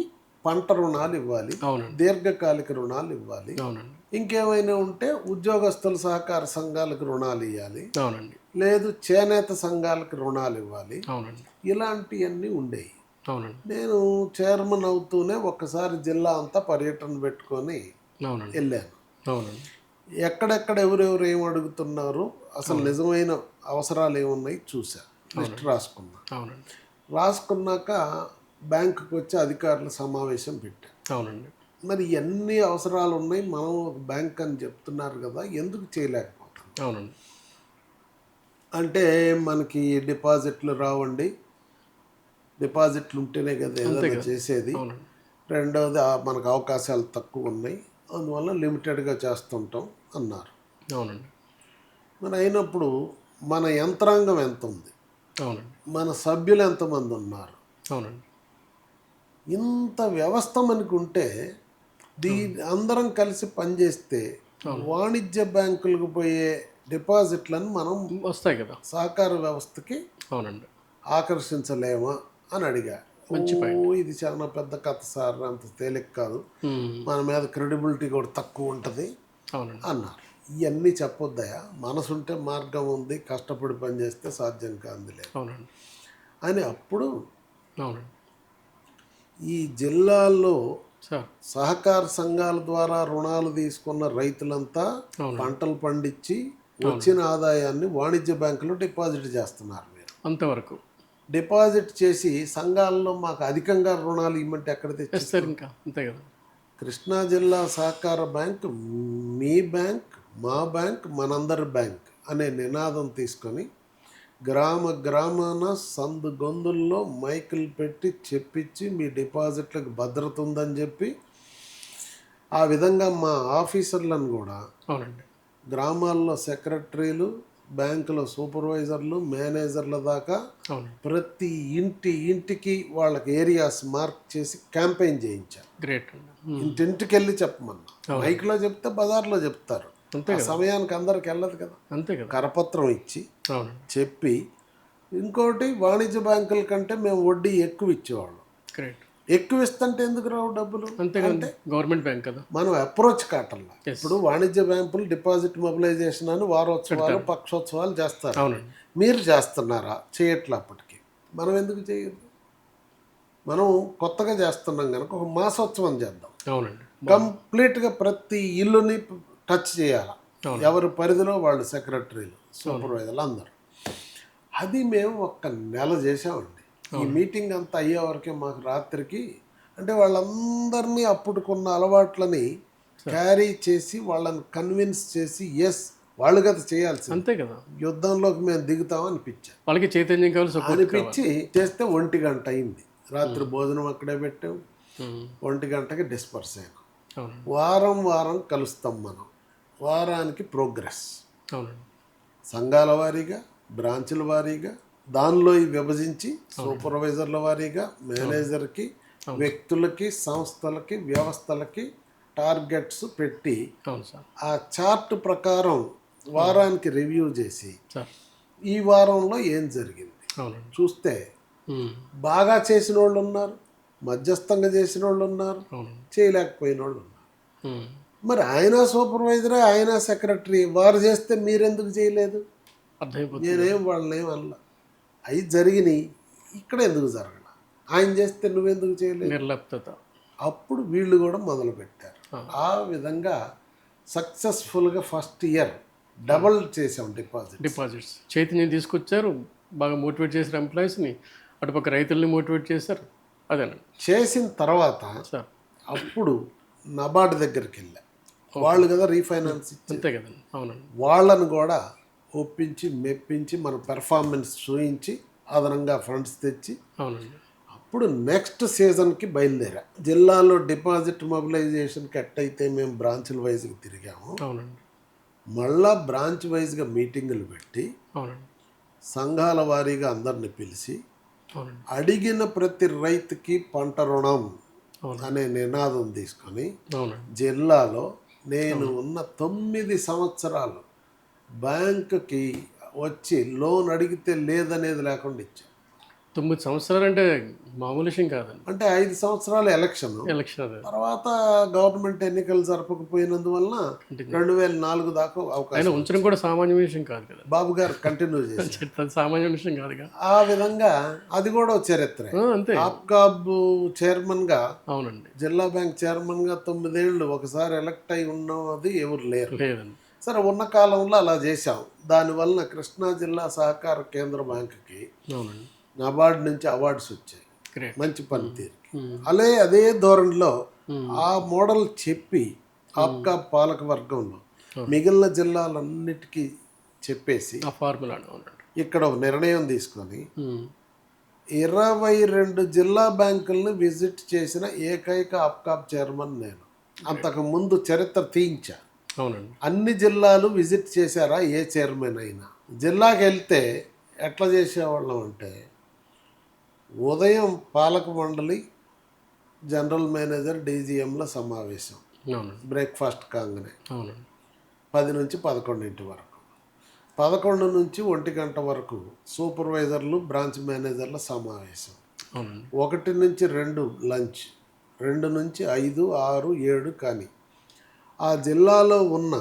పంట రుణాలు ఇవ్వాలి, దీర్ఘకాలిక రుణాలు ఇవ్వాలి, ఇంకేమైనా ఉంటే ఉద్యోగస్తుల సహకార సంఘాలకు రుణాలు ఇవ్వాలి, లేదు చేనేత సంఘాలకు రుణాలు ఇవ్వాలి, ఇలాంటివన్నీ ఉండేవి. నేను చైర్మన్ అవుతూనే ఒక్కసారి జిల్లా అంతా పర్యటన పెట్టుకొని వెళ్ళాను. ఎక్కడెక్కడ ఎవరెవరు ఏం అడుగుతున్నారు, అసలు నిజమైన అవసరాలు ఏమున్నాయి చూసా, లిస్ట్ రాసుకున్నాక బ్యాంకుకి వచ్చి అధికారుల సమావేశం పెట్టాను. మరి ఎన్ని అవసరాలు ఉన్నాయి, మనం ఒక బ్యాంక్ అని చెప్తున్నారు కదా, ఎందుకు చేయలేకపోతాం? అంటే మనకి డిపాజిట్లు రావండి, డిపాజిట్లు ఉంటేనే కదా ఏదైనా చేసేది. రెండవది మనకు అవకాశాలు తక్కువ ఉన్నాయి, అందువల్ల లిమిటెడ్గా చేస్తుంటాం అన్నారు. మరి అయినప్పుడు మన యంత్రాంగం ఎంత ఉంది, మన సభ్యులు ఎంతమంది ఉన్నారు, ఇంత వ్యవస్థ మనకు ఉంటే అందరం కలిసి పనిచేస్తే వాణిజ్య బ్యాంకులకు పోయే డిపాజిట్లను మనం వస్తాయి కదా సహకార వ్యవస్థకి ఆకర్షించలేమా అని అడిగా. ఇది చాలా పెద్ద కథ సార్, అంత తేలిక కాదు, మన మీద క్రెడిబిలిటీ కూడా తక్కువ ఉంటుంది అన్నారు. ఇవన్నీ చెప్పొద్దయా, మనసుంటే మార్గం ఉంది, కష్టపడి పనిచేస్తే సాధ్యం కాదు లేదు అని. అప్పుడు ఈ జిల్లాల్లో సహకార సంఘాల ద్వారా రుణాలు తీసుకున్న రైతులంతా పంటలు పండించి వచ్చిన ఆదాయాన్ని వాణిజ్య బ్యాంకులో డిపాజిట్ చేస్తున్నారు. మీరు అంతవరకు డిపాజిట్ చేసి సంఘాలలో మాకు అధికంగా రుణాలు ఇవ్వమంటే ఎక్కడ తెచ్చిస్తారు? ఇంకా అంతే కదా. కృష్ణా జిల్లా సహకార బ్యాంక్ మీ బ్యాంక్, మా బ్యాంక్, మనందరి బ్యాంక్ అనే నినాదం తీసుకొని గ్రామాన సందు గొంతుల్లో మైకులు పెట్టి చెప్పించి మీ డిపాజిట్లకు భద్రత ఉందని చెప్పి, ఆ విధంగా మా ఆఫీసర్లను కూడా గ్రామాల్లో సెక్రటరీలు, బ్యాంకులో సూపర్వైజర్లు, మేనేజర్ల దాకా ప్రతి ఇంటికి వాళ్ళకి ఏరియాస్ మార్క్ చేసి క్యాంపెయిన్ చేయించారు. ఇంటింటికి వెళ్ళి చెప్పమన్నా. మైక్లో చెప్తే బజార్లో చెప్తారు, సమయానికి అందరికి వెళ్ళదు కదా. కరపత్రం ఇచ్చి చెప్పి, ఇంకోటి వాణిజ్య బ్యాంకుల కంటే మేము వడ్డీ ఎక్కువ ఇచ్చేవాళ్ళం. ఎక్కువ ఇస్తుంటే ఎందుకు రావు డబ్బులు? అంటే గవర్నమెంట్ బ్యాంక్ కదా, మనం అప్రోచ్ కాటల్లా. ఇప్పుడు వాణిజ్య బ్యాంకులు డిపాజిట్ మొబిలైజేషన్ అని వారోత్సవాలు, పక్షోత్సవాలు చేస్తారు. మీరు చేస్తున్నారా? చేయట్లే. అప్పటికి మనం ఎందుకు చేయొద్దు? మనం కొత్తగా చేస్తున్నాం కనుక ఒక మాసోత్సవం చేద్దాం. కంప్లీట్గా ప్రతి ఇల్లుని టచ్ చేయాలి. ఎవరి పరిధిలో వాళ్ళు సెక్రటరీలు, సూపర్వైజర్లు అందరూ. అది మేము 1 నెల చేసామండి. ఈ మీటింగ్ అంతా అయ్యే వరకే మాకు రాత్రికి, అంటే వాళ్ళందరినీ అప్పుడుకున్న అలవాట్లని క్యారీ చేసి వాళ్ళని కన్విన్స్ చేసి, ఎస్ వాళ్ళు కదా చేయాల్సి, అంతే కదా, యుద్ధంలోకి మేము దిగుతాం అనిపించాం. వాళ్ళకి చైతన్యం కావాలి అనిపించి చేస్తే 1 గంట అయింది. రాత్రి భోజనం అక్కడే పెట్టాం. 1 గంటకి డిస్పర్స్ అయినాం. వారం కలుస్తాం మనం, వారానికి ప్రోగ్రెస్. అవునండి. సంఘాల వారీగా, బ్రాంచుల వారీగా, దానిలో విభజించి సూపర్వైజర్ల వారీగా మేనేజర్కి, వ్యక్తులకి, సంస్థలకి, వ్యవస్థలకి టార్గెట్స్ పెట్టి అవును సార్. ఆ చార్ట్ ప్రకారం వారానికి రివ్యూ చేసి సార్. ఈ వారంలో ఏం జరిగింది అవునండి. చూస్తే బాగా చేసిన వాళ్ళు ఉన్నారు, మధ్యస్థంగా చేసిన వాళ్ళు ఉన్నారు, అవునండి. చేయలేకపోయిన వాళ్ళు ఉన్నారు. మరి ఆయన సూపర్వైజరే, ఆయన సెక్రటరీ, వారు చేస్తే మీరెందుకు చేయలేదు? అర్థమైపోతుంది. నేనేం వాళ్ళని ఏం అనలా. అవి జరిగినాయి, ఇక్కడ ఎందుకు జరగల? ఆయన చేస్తే నువ్వెందుకు చేయలేదు? నిర్లిప్తత. అప్పుడు వీళ్ళు కూడా మొదలుపెట్టారు. ఆ విధంగా సక్సెస్ఫుల్గా ఫస్ట్ ఇయర్ డబల్ చేసాం డిపాజిట్స్. చైతన్యం తీసుకొచ్చారు, బాగా మోటివేట్ చేశారు ఎంప్లాయీస్ని, అటుపక్క రైతుల్ని మోటివేట్ చేశారు. అదేనండి. చేసిన తర్వాత సార్ అప్పుడు నబార్డ్ దగ్గరికి వెళ్ళా. వాళ్ళు కదా రీఫైనాన్స్ అంతే ఇచ్చారు. కదండి. అవునండి. వాళ్ళను కూడా ఒప్పించి మెప్పించి మన పెర్ఫార్మెన్స్ చూయించి అదనంగా ఫండ్స్ తెచ్చి అవునండి. అప్పుడు నెక్స్ట్ సీజన్కి బయలుదేరా. జిల్లాలో డిపాజిట్ మొబిలైజేషన్కి ఎట్టయితే మేము బ్రాంచుల వైజ్గా తిరిగాము, అవునండి. మళ్ళా బ్రాంచ్ వైజ్గా మీటింగులు పెట్టి అవునండి. సంఘాల వారీగా అందరిని పిలిచి అవునండి. అడిగిన ప్రతి రైతుకి పంట రుణం అవును. అనే నినాదం తీసుకొని అవునండి. జిల్లాలో నేను ఉన్న 9 సంవత్సరాలు బ్యాంకుకి వచ్చి లోన్ అడిగితే లేదనేది లేకుండా ఇచ్చాను. 9 సంవత్సరాలు అంటే మామూలు విషయం కాదండి. అంటే 5 సంవత్సరాలు ఎలక్షన్, ఎలక్షన్ అదే. తర్వాత గవర్నమెంట్ ఎన్నికలు జరపకపోయినందువల్ల 2004 దాకా అయినా అవకాశం. ఉంచడం కూడా సామాన్య విషయం కాదు కదా. బాబు గారు కంటిన్యూ చేశారు. అది సామాన్య విషయం కాదుగా. ఆ విధంగా అది కూడా ఒక చరిత్ర. అంతే. ఆప్కాబ్ చైర్మన్గా, అవునండి. జిల్లా బ్యాంక్ చైర్మన్గా 9 ఏళ్ళు ఒకసారి ఎలక్ట్ అయి ఉన్నది ఎవరు లేరు. లేదండి. సరే, ఉన్న కాలంలో అలా చేశాం. దానివల్ల కృష్ణా జిల్లా సహకార కేంద్ర బ్యాంకుకి అవునండి. నబార్డ్ నుంచి అవార్డ్స్ వచ్చాయి గ్రేట్. మంచి పనితీరుకి. అదే ధోరణిలో ఆ మోడల్ చెప్పి ఆప్కా పాలక వర్గంలో మిగిలిన జిల్లాలన్నిటికీ చెప్పేసి ఆ ఫార్ములా. అవునండి. ఇక్కడ ఒక నిర్ణయం తీసుకొని 22 జిల్లా బ్యాంకులను విజిట్ చేసిన ఏకైక ఆప్కాబ్ చైర్మన్ నేను. అంతకు ముందు చరిత్ర తీయించా. అవునండి. అన్ని జిల్లాలు విజిట్ చేశారా ఏ చైర్మన్ అయినా? జిల్లాకి వెళ్తే ఎట్లా చేసేవాళ్ళం అంటే, ఉదయం పాలక మండలి, జనరల్ మేనేజర్, డీజీఎంల సమావేశం, అవునండి. బ్రేక్ఫాస్ట్ కాగానే అవునండి. 10 నుంచి 11 వరకు, 11 నుంచి 1 గంట వరకు సూపర్వైజర్లు, బ్రాంచ్ మేనేజర్ల సమావేశం, అవునండి. 1 నుంచి 2 లంచ్, 2 నుంచి 5, 6, 7 కానీ ఆ జిల్లాలో ఉన్న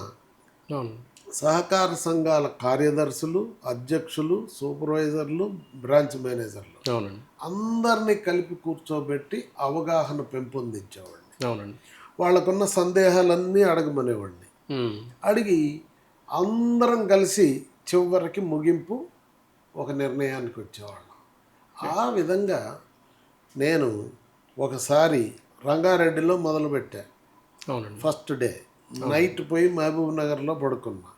అవును సహకార సంఘాల కార్యదర్శులు, అధ్యక్షులు, సూపర్వైజర్లు, బ్రాంచ్ మేనేజర్లు అవునండి. అందరినీ కలిపి కూర్చోబెట్టి అవగాహన పెంపొందించేవాడిని. అవునండి. వాళ్ళకున్న సందేహాలన్నీ అడగమనేవాడిని. అడిగి అందరం కలిసి చివరికి ముగింపు ఒక నిర్ణయానికి వచ్చేవాళ్ళం. ఆ విధంగా నేను ఒకసారి రంగారెడ్డిలో మొదలుపెట్టా. అవునండి. ఫస్ట్ డే నైట్ పోయి మహబూబ్ నగర్లో పడుకున్నా.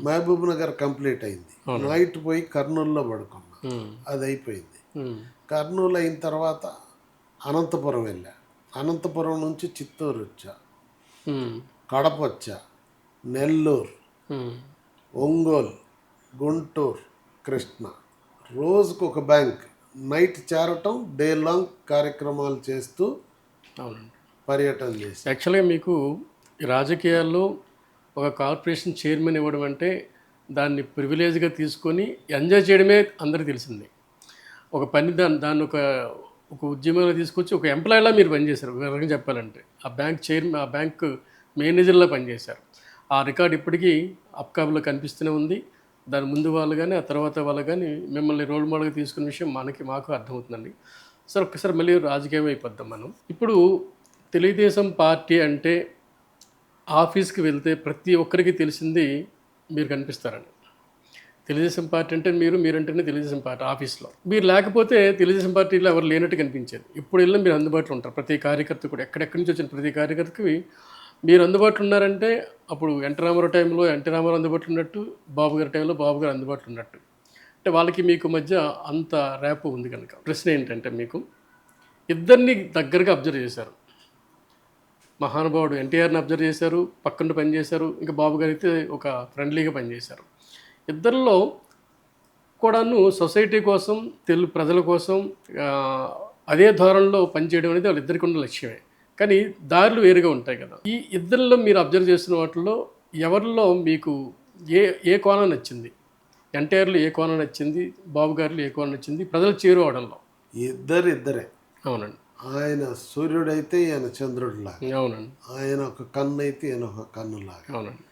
మహబూబ్ నగర్ కంప్లీట్ అయింది. నైట్ పోయి కర్నూలులో పడుకున్నా. అది అయిపోయింది. కర్నూలు అయిన తర్వాత అనంతపురం వెళ్ళా. అనంతపురం నుంచి చిత్తూరు వచ్చా, కడప వచ్చా, నెల్లూరు, ఒంగోలు, గుంటూరు, కృష్ణ. రోజుకు ఒక బ్యాంక్ నైట్ చేరటం, డే లాంగ్ కార్యక్రమాలు చేస్తూ అవునండి పర్యటన చేసి. యాక్చువల్గా మీకు రాజకీయాల్లో ఒక కార్పొరేషన్ చైర్మన్ ఇవ్వడం అంటే దాన్ని ప్రివిలేజ్గా తీసుకొని ఎంజాయ్ చేయడమే అందరికీ తెలిసింది. ఒక పని దాన్ని ఒక ఉద్యమంలో తీసుకొచ్చి ఒక ఎంప్లాయీలా మీరు పనిచేశారు. ఒక రకంగా చెప్పాలంటే ఆ బ్యాంక్ చైర్మన్, ఆ బ్యాంక్ మేనేజర్లా పనిచేశారు. ఆ రికార్డు ఇప్పటికీ అప్కాబ్లో కనిపిస్తూనే ఉంది. దాని ముందు వాళ్ళు కానీ ఆ తర్వాత వాళ్ళు కానీ మిమ్మల్ని రోల్ మోడల్గా తీసుకున్న విషయం మాకు అర్థమవుతుందండి. సార్ ఒక్కసారి మళ్ళీ రాజకీయం అయిపోద్దాం మనం. ఇప్పుడు తెలుగుదేశం పార్టీ అంటే ఆఫీస్కి వెళ్తే ప్రతి ఒక్కరికి తెలిసింది మీరు కనిపిస్తారండి. తెలుగుదేశం పార్టీ అంటే మీరంటేనే తెలుగుదేశం పార్టీ ఆఫీస్లో. మీరు లేకపోతే తెలుగుదేశం పార్టీలో ఎవరు లేనట్టు కనిపించేది. ఇప్పుడు వెళ్ళినా మీరు అందుబాటులో ఉంటారు. ప్రతి కార్యకర్త కూడా ఎక్కడెక్కడి నుంచి వచ్చిన ప్రతి కార్యకర్తకి మీరు అందుబాటులో ఉన్నారంటే అప్పుడు ఎన్టీ రామారావు టైంలో ఎన్టీ రామారావు అందుబాటులో ఉన్నట్టు, బాబు గారి టైంలో బాబు గారు అందుబాటులో ఉన్నట్టు. అంటే వాళ్ళకి మీకు మధ్య అంత ర్యాప్ ఉంది కనుక ప్రశ్న ఏంటంటే, మీకు ఇద్దరిని దగ్గరగా అబ్జర్వ్ చేశారు. మహానుభావుడు ఎన్టీఆర్ని అబ్జర్వ్ చేశారు, పక్కన పనిచేశారు. ఇంకా బాబు గారు అయితే ఒక ఫ్రెండ్లీగా పనిచేశారు. ఇద్దరిలో కూడాను సొసైటీ కోసం, ప్రజల కోసం అదే ధోరణిలో పనిచేయడం అనేది వాళ్ళిద్దరికి ఉన్న లక్ష్యమే. కానీ దారులు వేరుగా ఉంటాయి కదా. ఈ ఇద్దరిలో మీరు అబ్జర్వ్ చేసిన వాటిలో ఎవరిలో మీకు ఏ కోణం నచ్చింది? ఎన్టీఆర్లో ఏ కోణం నచ్చింది? బాబు గారిలో ఏ కోణం నచ్చింది? ప్రజలు చేరువవడంలో ఇద్దరే. అవునండి. ఆయన సూర్యుడైతే ఈయన చంద్రుడిలాగా, అవునండి. ఆయన ఒక కన్ను అయితే ఈయన ఒక కన్నులాగా. అవునండి.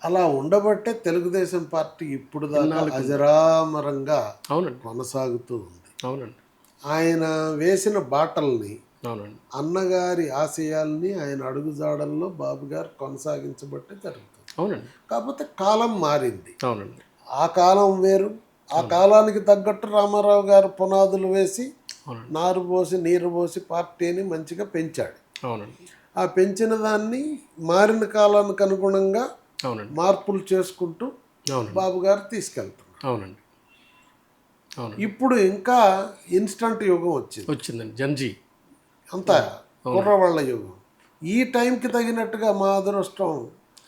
అలా ఉండబట్టే తెలుగుదేశం పార్టీ ఇప్పుడు దాకా అజరామరంగా అవునండి కొనసాగుతూ ఉంది. అవునండి. ఆయన వేసిన బాటల్ని, అవునండి. అన్నగారి ఆశయాల్ని ఆయన అడుగుజాడల్లో బాబు గారు కొనసాగించబట్టే జరుగుతుంది. అవునండి. కాకపోతే కాలం మారింది. అవునండి. ఆ కాలం వేరు. ఆ కాలానికి తగ్గట్టు రామారావు గారు పునాదులు వేసి నారు పోసి నీరు పోసి పార్టీని మంచిగా పెంచాడు. అవునండి. ఆ పెంచిన దాన్ని మారిన కాలానికి అనుగుణంగా అవునండి. మార్పులు చేసుకుంటూ బాబు గారు తీసుకెళ్తున్నారు. అవునండి. అవునండి. ఇప్పుడు ఇంకా ఇన్స్టంట్ యుగం వచ్చిందండి. జంజీ అంతా కుర్రవాళ్ళ యుగం. ఈ టైంకి తగినట్టుగా మా అదృష్టం.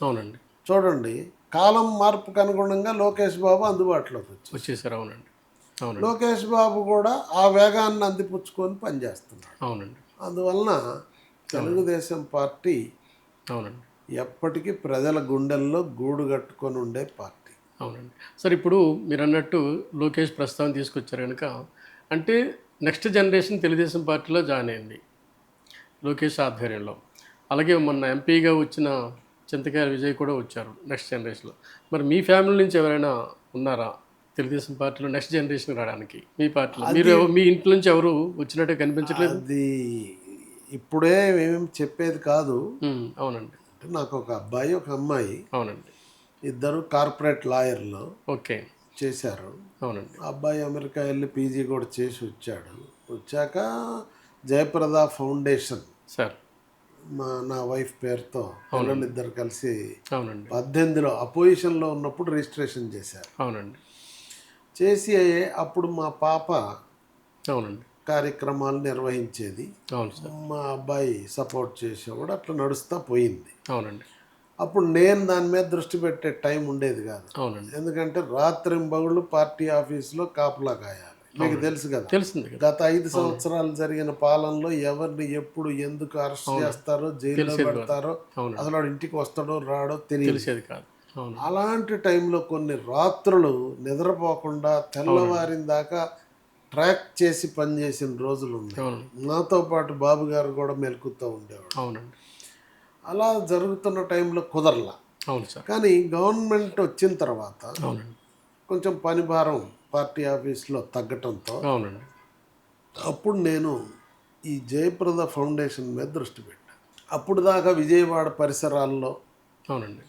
అవునండి. చూడండి, కాలం మార్పుకు అనుగుణంగా లోకేష్ బాబు అందుబాటులోకి వచ్చేసారు. అవునండి. అవునండి. లోకేష్ బాబు కూడా ఆ వేగాన్ని అందిపుచ్చుకొని పనిచేస్తున్నాడు. అవునండి. అందువలన తెలుగుదేశం పార్టీ అవునండి ఎప్పటికీ ప్రజల గుండెల్లో గూడు కట్టుకొని ఉండే పార్టీ. అవునండి. సార్, ఇప్పుడు మీరు అన్నట్టు లోకేష్ ప్రస్తావన తీసుకొచ్చారు కనుక, అంటే నెక్స్ట్ జనరేషన్ తెలుగుదేశం పార్టీలో జాయిన్ అయింది లోకేష్ ఆధ్వర్యంలో. అలాగే మొన్న ఎంపీగా వచ్చిన చింతకాయల విజయ్ కూడా వచ్చారు నెక్స్ట్ జనరేషన్లో. మరి మీ ఫ్యామిలీ నుంచి ఎవరైనా ఉన్నారా తెలుగుదేశం పార్టీలో నెక్స్ట్ జనరేషన్ రావడానికి? మీ పార్టీలో మీరు మీ ఇంట్లో నుంచి ఎవరు వచ్చినట్టు కనిపించట్లేదు? అది ఇప్పుడే ఏమేమి చెప్పేది కాదు. అవునండి. అంటే నాకు ఒక అబ్బాయి ఒక అమ్మాయి, అవునండి, ఇద్దరు కార్పొరేట్ లాయర్లు ఓకే చేశారు. అవునండి. అబ్బాయి అమెరికా వెళ్ళి పీజీ కూడా చేసి వచ్చాడు. వచ్చాక జయప్రద ఫౌండేషన్ సార్ నా వైఫ్ పేరుతో పిల్లలిద్దరు కలిసి అవునండి 18లో అపోజిషన్లో ఉన్నప్పుడు రిజిస్ట్రేషన్ చేశారు. అవునండి. చేసి అప్పుడు మా పాప అవునండి కార్యక్రమాలు నిర్వహించేది. అవును సార్. మా అబ్బాయి సపోర్ట్ చేసేవాడు. అట్లా నడుస్తూ పోయింది. అవునండి. అప్పుడు నేను దాని మీద దృష్టి పెట్టే టైం ఉండేది కాదు. అవునండి. ఎందుకంటే రాత్రింబగుళ్ళు పార్టీ ఆఫీసులో కాపలా కాయాలి. మీకు తెలుసు కదా. తెలిసింది. గత 5 సంవత్సరాలు జరిగిన పాలనలో ఎవరిని ఎప్పుడు ఎందుకు అరెస్ట్ చేస్తారో, జైల్లో పెడతారో, అసలు వాడు ఇంటికి వస్తాడో రాడో తెలియదు కాదు. అలాంటి టైంలో కొన్ని రాత్రులు నిద్రపోకుండా తెల్లవారిన దాకా ట్రాక్ చేసి పనిచేసిన రోజులు ఉన్నాయి. నాతో పాటు బాబు గారు కూడా మెలుకుతూ ఉండేవాడు. అవునండి. అలా జరుగుతున్న టైంలో కుదరలా. అవును సార్. కానీ గవర్నమెంట్ వచ్చిన తర్వాత అవునండి కొంచెం పని భారం పార్టీ ఆఫీస్లో తగ్గటంతో అవునండి అప్పుడు నేను ఈ జయప్రద ఫౌండేషన్ మీద దృష్టి పెట్టాను. అప్పుడు దాకా విజయవాడ పరిసరాల్లో అవునండి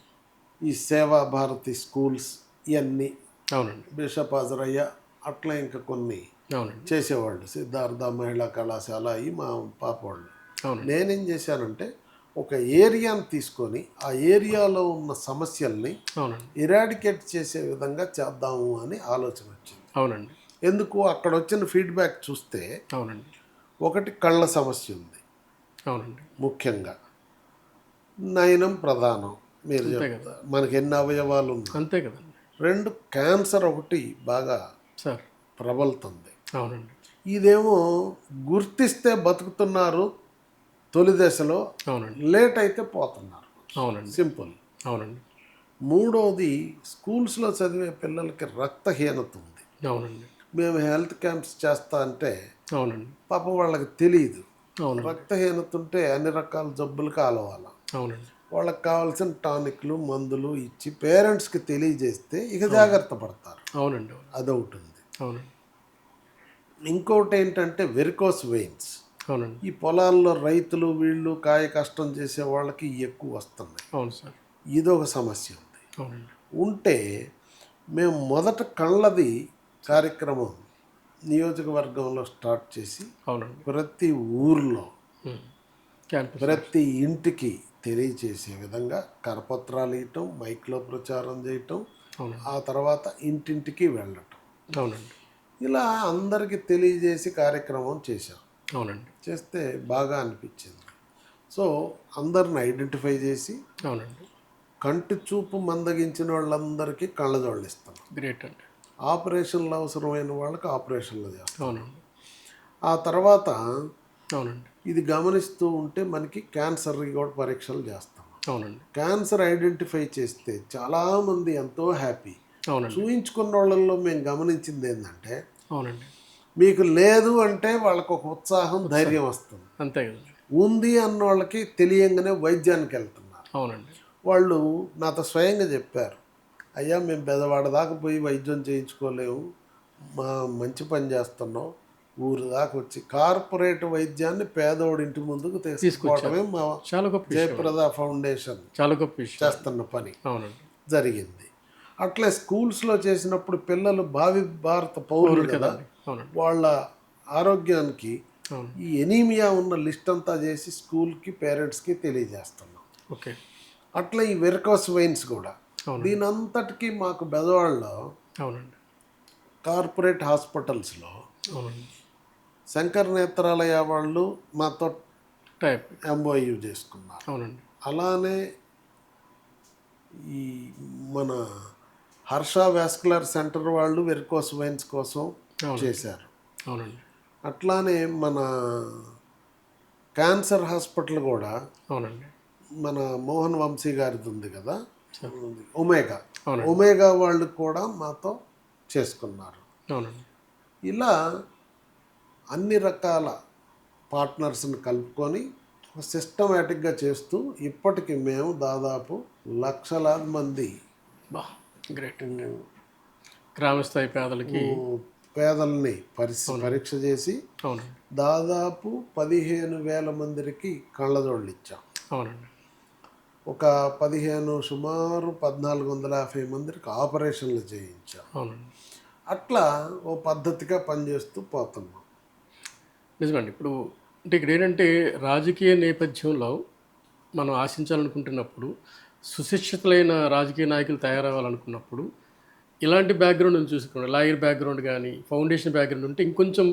ఈ సేవా భారతి స్కూల్స్ ఇవన్నీ అవునండి బిషప్ హాజరయ్య అట్లా ఇంకా కొన్ని అవునండి చేసేవాళ్ళు. సిద్ధార్థ మహిళా కళాశాల అవి మా పాప వాళ్ళు. నేనేం చేశానంటే ఒక ఏరియాని తీసుకొని ఆ ఏరియాలో ఉన్న సమస్యల్ని ఇరాడికేట్ చేసే విధంగా చేద్దాము అని ఆలోచన వచ్చింది. అవునండి. ఎందుకు అక్కడ వచ్చిన ఫీడ్బ్యాక్ చూస్తే అవునండి ఒకటి కళ్ళ సమస్య ఉంది. అవునండి. ముఖ్యంగా నయనం ప్రధానం. మీరు చెప్తారు మనకి ఎన్ని అవయవాలు ఉన్నాయి. అంతే కదండి. 2 క్యాన్సర్ ఒకటి బాగా సార్ ప్రబలుతుంది. అవునండి. ఇదేమో గుర్తిస్తే బతుకుతున్నారు తొలి దశలో, అవునండి. లేట్ అయితే పోతున్నారు. అవునండి. సింపుల్. అవునండి. మూడోది స్కూల్స్లో చదివే పిల్లలకి రక్తహీనత ఉంది. అవునండి. మేము హెల్త్ క్యాంప్స్ చేస్తా అంటే అవునండి పాప వాళ్ళకి తెలియదు. అవునండి. రక్తహీనత ఉంటే అన్ని రకాల జబ్బులు కాలవాలి. అవునండి. వాళ్ళకి కావాల్సిన టానిక్లు మందులు ఇచ్చి పేరెంట్స్కి తెలియజేస్తే ఇక జాగ్రత్త పడతారు. అవునండి. అదొకటి ఉంది. అవునండి. ఇంకోటి ఏంటంటే వెరికోస్ వెయిన్స్. అవునండి. ఈ పొలాల్లో రైతులు వీళ్ళు కాయ కష్టం చేసే వాళ్ళకి ఎక్కువ వస్తున్నాయి. అవును సార్. ఇదొక సమస్య ఉంది. అవునండి. ఉంటే మేము మొదట కళ్ళది కార్యక్రమం నియోజకవర్గంలో స్టార్ట్ చేసి అవునండి ప్రతి ఊర్లో ప్రతి క్యాంపస్ ఇంటికి తెలియచేసే విధంగా కరపత్రాలు ఇవ్వటం, మైక్లో ప్రచారం చేయటం, ఆ తర్వాత ఇంటింటికి వెళ్ళటం. అవునండి. ఇలా అందరికీ తెలియజేసి కార్యక్రమం చేశాం. అవునండి. చేస్తే బాగా అనిపించింది. సో అందరిని ఐడెంటిఫై చేసి అవునండి. కంటి చూపు మందగించిన వాళ్ళందరికీ కళ్ళజోళ్ళు ఇస్తాం. గ్రేట్ అండి. ఆపరేషన్లు అవసరమైన వాళ్ళకి ఆపరేషన్లు చేస్తాం. అవునండి. ఆ తర్వాత అవునండి. ఇది గమనిస్తూ ఉంటే మనకి క్యాన్సర్కి కూడా పరీక్షలు చేస్తాం. అవునండి. క్యాన్సర్ ఐడెంటిఫై చేస్తే చాలామంది ఎంతో హ్యాపీ. అవునండి. చూయించుకున్న వాళ్ళల్లో మేము గమనించింది ఏంటంటే, అవునండి. మీకు లేదు అంటే వాళ్ళకు ఒక ఉత్సాహం, ధైర్యం వస్తుంది. అంతే కదండి. ఉంది అన్న వాళ్ళకి తెలియంగానే వైద్యానికి వెళ్తున్నారు. అవునండి. వాళ్ళు నాతో స్వయంగా చెప్పారు, అయ్యా మేము బెదవాడ దాకా పోయి వైద్యం చేయించుకోలేము, మా మంచి పని చేస్తున్నాం, ఊరు దాకా వచ్చి కార్పొరేట్ వైద్యాన్ని పేదోడి ఇంటి ముందుకు తీసుకుపోవడమే మా చాలా గొప్ప విషయం. జయప్రద ఫౌండేషన్ చాలా గొప్ప విషయం. చేస్తున్న పని అవునండి. జరిగింది. అట్లే స్కూల్స్లో చేసినప్పుడు పిల్లలు భావి భారత పౌరులు కదా, అవునండి. వాళ్ళ ఆరోగ్యానికి అవును. ఈ ఎనీమియా ఉన్న లిస్ట్ అంతా చేసి స్కూల్కి పేరెంట్స్కి తెలియజేస్తున్నాం. ఓకే. అట్లా ఈ వెరికోస్ వెయిన్స్ కూడా అవునండి. దీని అంతటికీ మాకు బెదవాడలో అవునండి. కార్పొరేట్ హాస్పిటల్స్లో అవునండి. శంకర్ నేత్రాలయ వాళ్ళు మాతో టైప్ ఎంఓయూ చేసుకున్నారు. అవునండి. అలానే ఈ మన హర్ష వాస్కులర్ సెంటర్ వాళ్ళు వెరికోస్ వెయిన్స్ కోసం చేశారు. అవునండి. అట్లానే మన క్యాన్సర్ హాస్పిటల్ కూడా అవునండి. మన మోహన్ వంశీ గారిది ఉంది కదా, సార్. ఒమేగా, అవునండి. ఒమేగా వాళ్ళు కూడా మాతో చేసుకున్నారు. అవునండి. ఇలా అన్ని రకాల పార్ట్నర్స్ని కలుపుకొని సిస్టమేటిక్గా చేస్తూ ఇప్పటికి మేము దాదాపు లక్షలాది మంది బా గ్రేట్ అండి. గ్రామస్థాయి పేదలకి పేదల్ని పరీక్ష చేసి అవునండి. దాదాపు 15,000 మందికి కళ్ళజోళ్ళు ఇచ్చాం. అవునండి. ఒక సుమారు 1450 మందికి ఆపరేషన్లు చేయించాం. అవునండి. అట్లా ఓ పద్ధతిగా పనిచేస్తూ పోతున్నాం. నిజమండి. ఇప్పుడు అంటే ఇక్కడ ఏంటంటే రాజకీయ నేపథ్యంలో మనం ఆశించాలనుకుంటున్నప్పుడు సుశిక్షితులైన రాజకీయ నాయకులు తయారవ్వాలనుకున్నప్పుడు ఇలాంటి బ్యాక్గ్రౌండ్ చూసుకోండి. లాయర్ బ్యాక్గ్రౌండ్ కానీ ఫౌండేషన్ బ్యాక్గ్రౌండ్ ఉంటే ఇంకొంచెం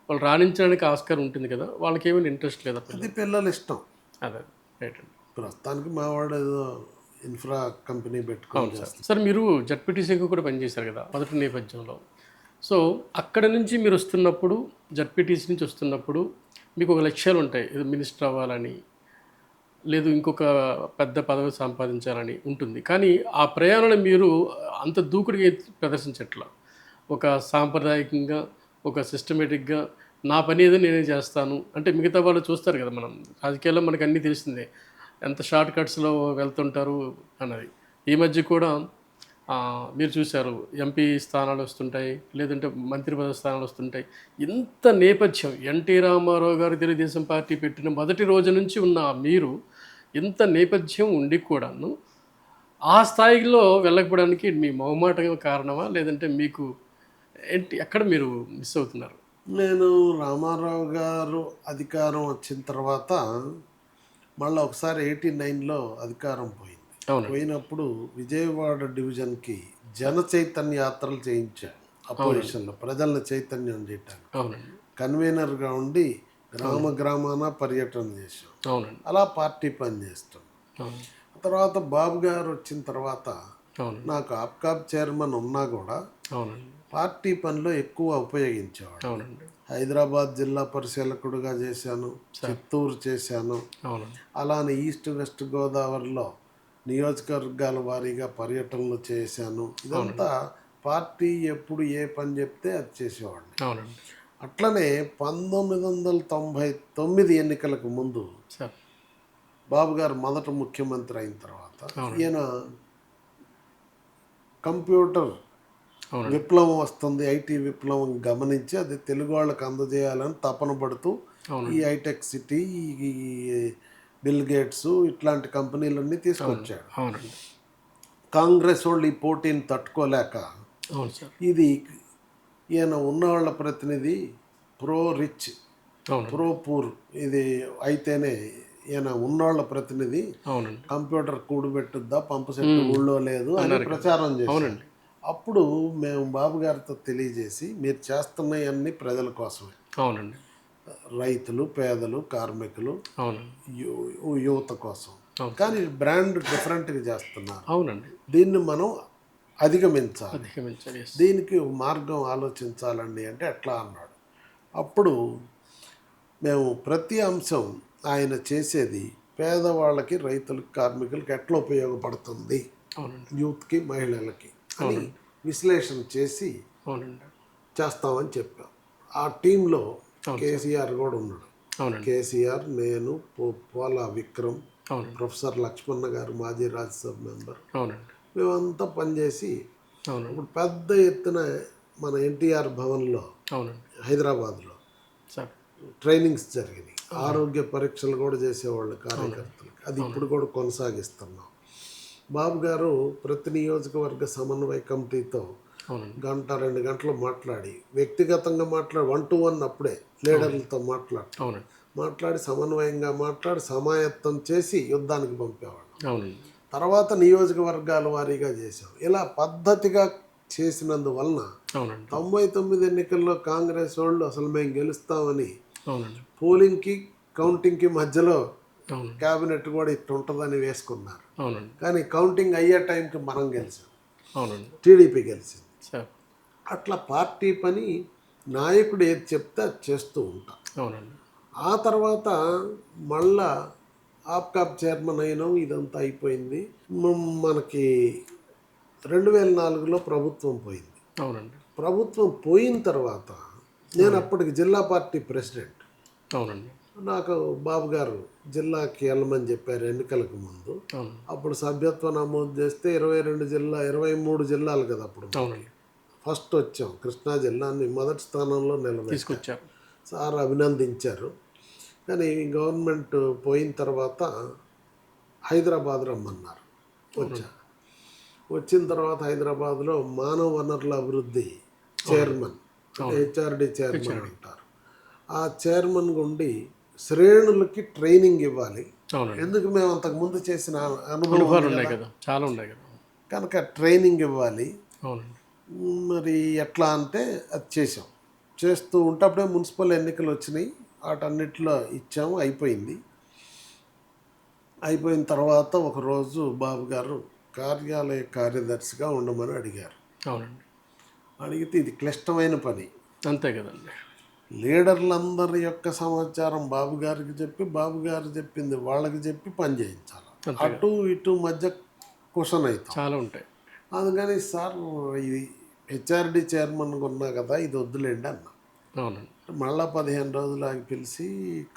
వాళ్ళు రాణించడానికి ఆస్కారం ఉంటుంది కదా. వాళ్ళకి ఏమైనా ఇంట్రెస్ట్ లేదా? అది పిల్లలు ఇష్టం. అదే రైట్ అండి. ప్రస్తుతానికి మా వాడు ఏదో ఇన్ఫ్రా కంపెనీ పెట్టుకోవాలి సార్. సార్ మీరు జడ్పీటీసీకి కూడా పనిచేశారు కదా మొదటి నేపథ్యంలో. సో అక్కడ నుంచి మీరు వస్తున్నప్పుడు జడ్పీటీసీ నుంచి వస్తున్నప్పుడు మీకు ఒక లక్ష్యాలు ఉంటాయి. ఏదో మినిస్టర్ అవ్వాలని, లేదు ఇంకొక పెద్ద పదవి సంపాదించాలని ఉంటుంది. కానీ ఆ ప్రయాణాన్ని మీరు అంత దూకుడుగా ప్రదర్శించట్లా. ఒక సాంప్రదాయకంగా, ఒక సిస్టమేటిక్గా నా పని ఏదో నేనే చేస్తాను అంటే మిగతా వాళ్ళు చూస్తారు కదా. మనం రాజకీయాల్లో మనకు అన్నీ తెలిసిందే, ఎంత షార్ట్ కట్స్లో వెళ్తుంటారు అన్నది. ఈ మధ్య కూడా మీరు చూశారు, ఎంపీ స్థానాలు వస్తుంటాయి, లేదంటే మంత్రి పదవి స్థానాలు వస్తుంటాయి. ఇంత నేపథ్యం ఎన్టీ రామారావు గారు తెలుగుదేశం పార్టీ పెట్టిన మొదటి రోజు నుంచి ఉన్న మీరు ఇంత నేపథ్యం ఉండి కూడాను ఆ స్థాయిలో వెళ్ళకపోవడానికి మీ మొహమాటం కారణమా, లేదంటే మీకు ఏంటి ఎక్కడ మీరు మిస్ అవుతున్నారు? నేను రామారావు గారు అధికారం వచ్చిన తర్వాత మళ్ళీ ఒకసారి 89లో అధికారం పోయింది. పోయినప్పుడు విజయవాడ డివిజన్కి జన చైతన్య యాత్రలు చేయించాను. అపోజిషన్లో ప్రజలను చైతన్యం చేయటానికి కన్వీనర్గా ఉండి గ్రామ గ్రామాన పర్యటన చేశాం. అలా పార్టీ పనిచేస్తాం. తర్వాత బాబు గారు వచ్చిన తర్వాత నాకు ఆప్కాబ్ చైర్మన్ ఉన్నా కూడా పార్టీ పనిలో ఎక్కువ ఉపయోగించేవాడు. హైదరాబాద్ జిల్లా పరిశీలకుడుగా చేశాను, చిత్తూరు చేశాను. అలానే ఈస్ట్ వెస్ట్ గోదావరిలో నియోజకవర్గాల వారీగా పర్యటనలు చేశాను. ఇదంతా పార్టీ ఎప్పుడు ఏ పని చెప్తే అది చేసేవాడిని. అట్లనే 1999 ఎన్నికలకు ముందు బాబు గారు మొదట ముఖ్యమంత్రి అయిన తర్వాత ఈయన కంప్యూటర్ విప్లవం వస్తుంది, ఐటీ విప్లవం గమనించి అది తెలుగు వాళ్ళకి అందజేయాలని తపన పడుతూ ఈ హైటెక్ సిటీ, ఈ బిల్ గేట్స్ ఇట్లాంటి కంపెనీలన్నీ తీసుకొచ్చాడు. కాంగ్రెస్ వాళ్ళు ఈ పోటీని తట్టుకోలేక ఇది ఈయన ఉన్నవాళ్ళ ప్రతినిధి ప్రో రిచ్ ప్రో పూర్ ఇది అయితేనే ఈయన ఉన్నవాళ్ళ ప్రతినిధి కంప్యూటర్ కూడబెట్టుద్దా, పంపు సెట్ ఊళ్ళో లేదు అని ప్రచారం చేశారు. అప్పుడు మేము బాబు గారితో తెలియజేసి మీరు చేస్తున్నవన్నీ ప్రజల కోసమే, రైతులు, పేదలు, కార్మికులు, అవునండి. యువత కోసం. అవును. కానీ బ్రాండ్ డిఫరెంట్గా చేస్తున్నారు. అవునండి. దీన్ని మనం అధిగమించాలి. అధిగమించాలి. Yes. దీనికి ఒక మార్గం ఆలోచించాలండి అంటే ఎట్లా అన్నాడు. అప్పుడు మేము ప్రతి అంశం ఆయన చేసేది పేదవాళ్ళకి, రైతులకి, కార్మికులకి ఎట్లా ఉపయోగపడుతుంది, అవునండి. యూత్కి, మహిళలకి అని విశ్లేషణ చేసి అవునండి. చేస్తామని చెప్పాం. ఆ టీంలో అవును. కేసీఆర్ కూడా ఉన్నాడు. అవునండి. కేసీఆర్, నేను, పోలా విక్రమ్, అవునండి. ప్రొఫెసర్ లక్ష్మణ గారు, మాజీ రాజ్యసభ మెంబర్, అవునండి. మేమంతా పనిచేసి అవునండి. ఇప్పుడు పెద్ద ఎత్తున మన ఎన్టీఆర్ భవన్లో అవునండి. హైదరాబాద్లో సార్. ట్రైనింగ్స్ జరిగినాయి. ఆరోగ్య పరీక్షలు కూడా చేసేవాళ్ళు కార్యకర్తలకు. అది ఇప్పుడు కూడా కొనసాగిస్తున్నాం. బాబు గారు ప్రతి నియోజకవర్గ సమన్వయ కమిటీతో అవునండి. గంట 2 గంటలు మాట్లాడి, వ్యక్తిగతంగా మాట్లాడి 1-to-1 అప్పుడే లీడర్లతో అవునండి. మాట్లాడి సమన్వయంగా మాట్లాడి సమాయత్తం చేసి యుద్ధానికి పంపేవాడు. అవునండి. తర్వాత నియోజకవర్గాల వారీగా చేశాం. ఇలా పద్ధతిగా చేసినందువలన అవునండి. 99 ఎన్నికల్లో కాంగ్రెస్ వాళ్ళు అసలు మేము గెలుస్తామని అవునండి. పోలింగ్కి కౌంటింగ్కి మధ్యలో అవునండి. క్యాబినెట్ కూడా ఇట్లా ఉంటుందని వేసుకున్నారు. అవునండి. కానీ కౌంటింగ్ అయ్యే టైంకి మనం గెలిచాం, అవునండి. టీడీపీ గెలిచింది. సార్. అట్లా పార్టీ పని నాయకుడు ఏది చెప్తే అది చేస్తూ ఉంటాం. అవునండి. ఆ తర్వాత మళ్ళా ఆప్కాబ్ చైర్మన్ అయినాం. ఇదంతా అయిపోయింది. మనకి 2004లో ప్రభుత్వం పోయింది. అవునండి. ప్రభుత్వం పోయిన తర్వాత నేను అప్పటికి జిల్లా పార్టీ ప్రెసిడెంట్. అవునండి. నాకు బాబు గారు జిల్లాకి వెళ్ళమని చెప్పారు ఎన్నికలకు ముందు. అవును. అప్పుడు సభ్యత్వం నమోదు చేస్తే 23 జిల్లాలు కదా అప్పుడు. అవునండి. ఫస్ట్ వచ్చాం. కృష్ణా జిల్లాని మొదటి స్థానంలో నిలబెట్టారు. తీసుకొచ్చారు. సార్ అభినందించారు. కానీ గవర్నమెంట్ పోయిన తర్వాత హైదరాబాద్ రమ్మన్నారు. వచ్చిన తర్వాత హైదరాబాద్లో మానవ వనరుల అభివృద్ధి చైర్మన్, హెచ్ఆర్డి చైర్మన్ అంటారు. ఆ చైర్మన్ గుండి శ్రేణులకి ట్రైనింగ్ ఇవ్వాలి. ఎందుకు మేము అంతకుముందు చేసిన అనుభవాలు ఉన్నాయి కదా, చాలా ఉన్నాయి కదా, కనుక ట్రైనింగ్ ఇవ్వాలి. అవునండి. మరి ఎట్లా అంటే అది చేసాం. చేస్తూ ఉంటే అప్పుడే మున్సిపల్ ఎన్నికలు వచ్చినాయి. వాటన్నిటిలో ఇచ్చాము. అయిపోయిన తర్వాత ఒకరోజు బాబు గారు కార్యాలయ కార్యదర్శిగా ఉండమని అడిగారు. అవునండి. అడిగితే ఇది క్లిష్టమైన పని. అంతే కదండి. లీడర్లందరి యొక్క సమాచారం బాబు గారికి చెప్పి, బాబు గారు చెప్పింది వాళ్ళకి చెప్పి పని చేయించాలి. అటు ఇటు మధ్య క్వశ్చన్ అవుతాం, చాలా ఉంటాయి. అందుకని సార్ ఇది హెచ్ఆర్డి చైర్మన్గా ఉన్నా కదా, ఇది వద్దులేండి అన్నా. అవునండి. మళ్ళా 15 రోజులు ఆగి పిలిచి,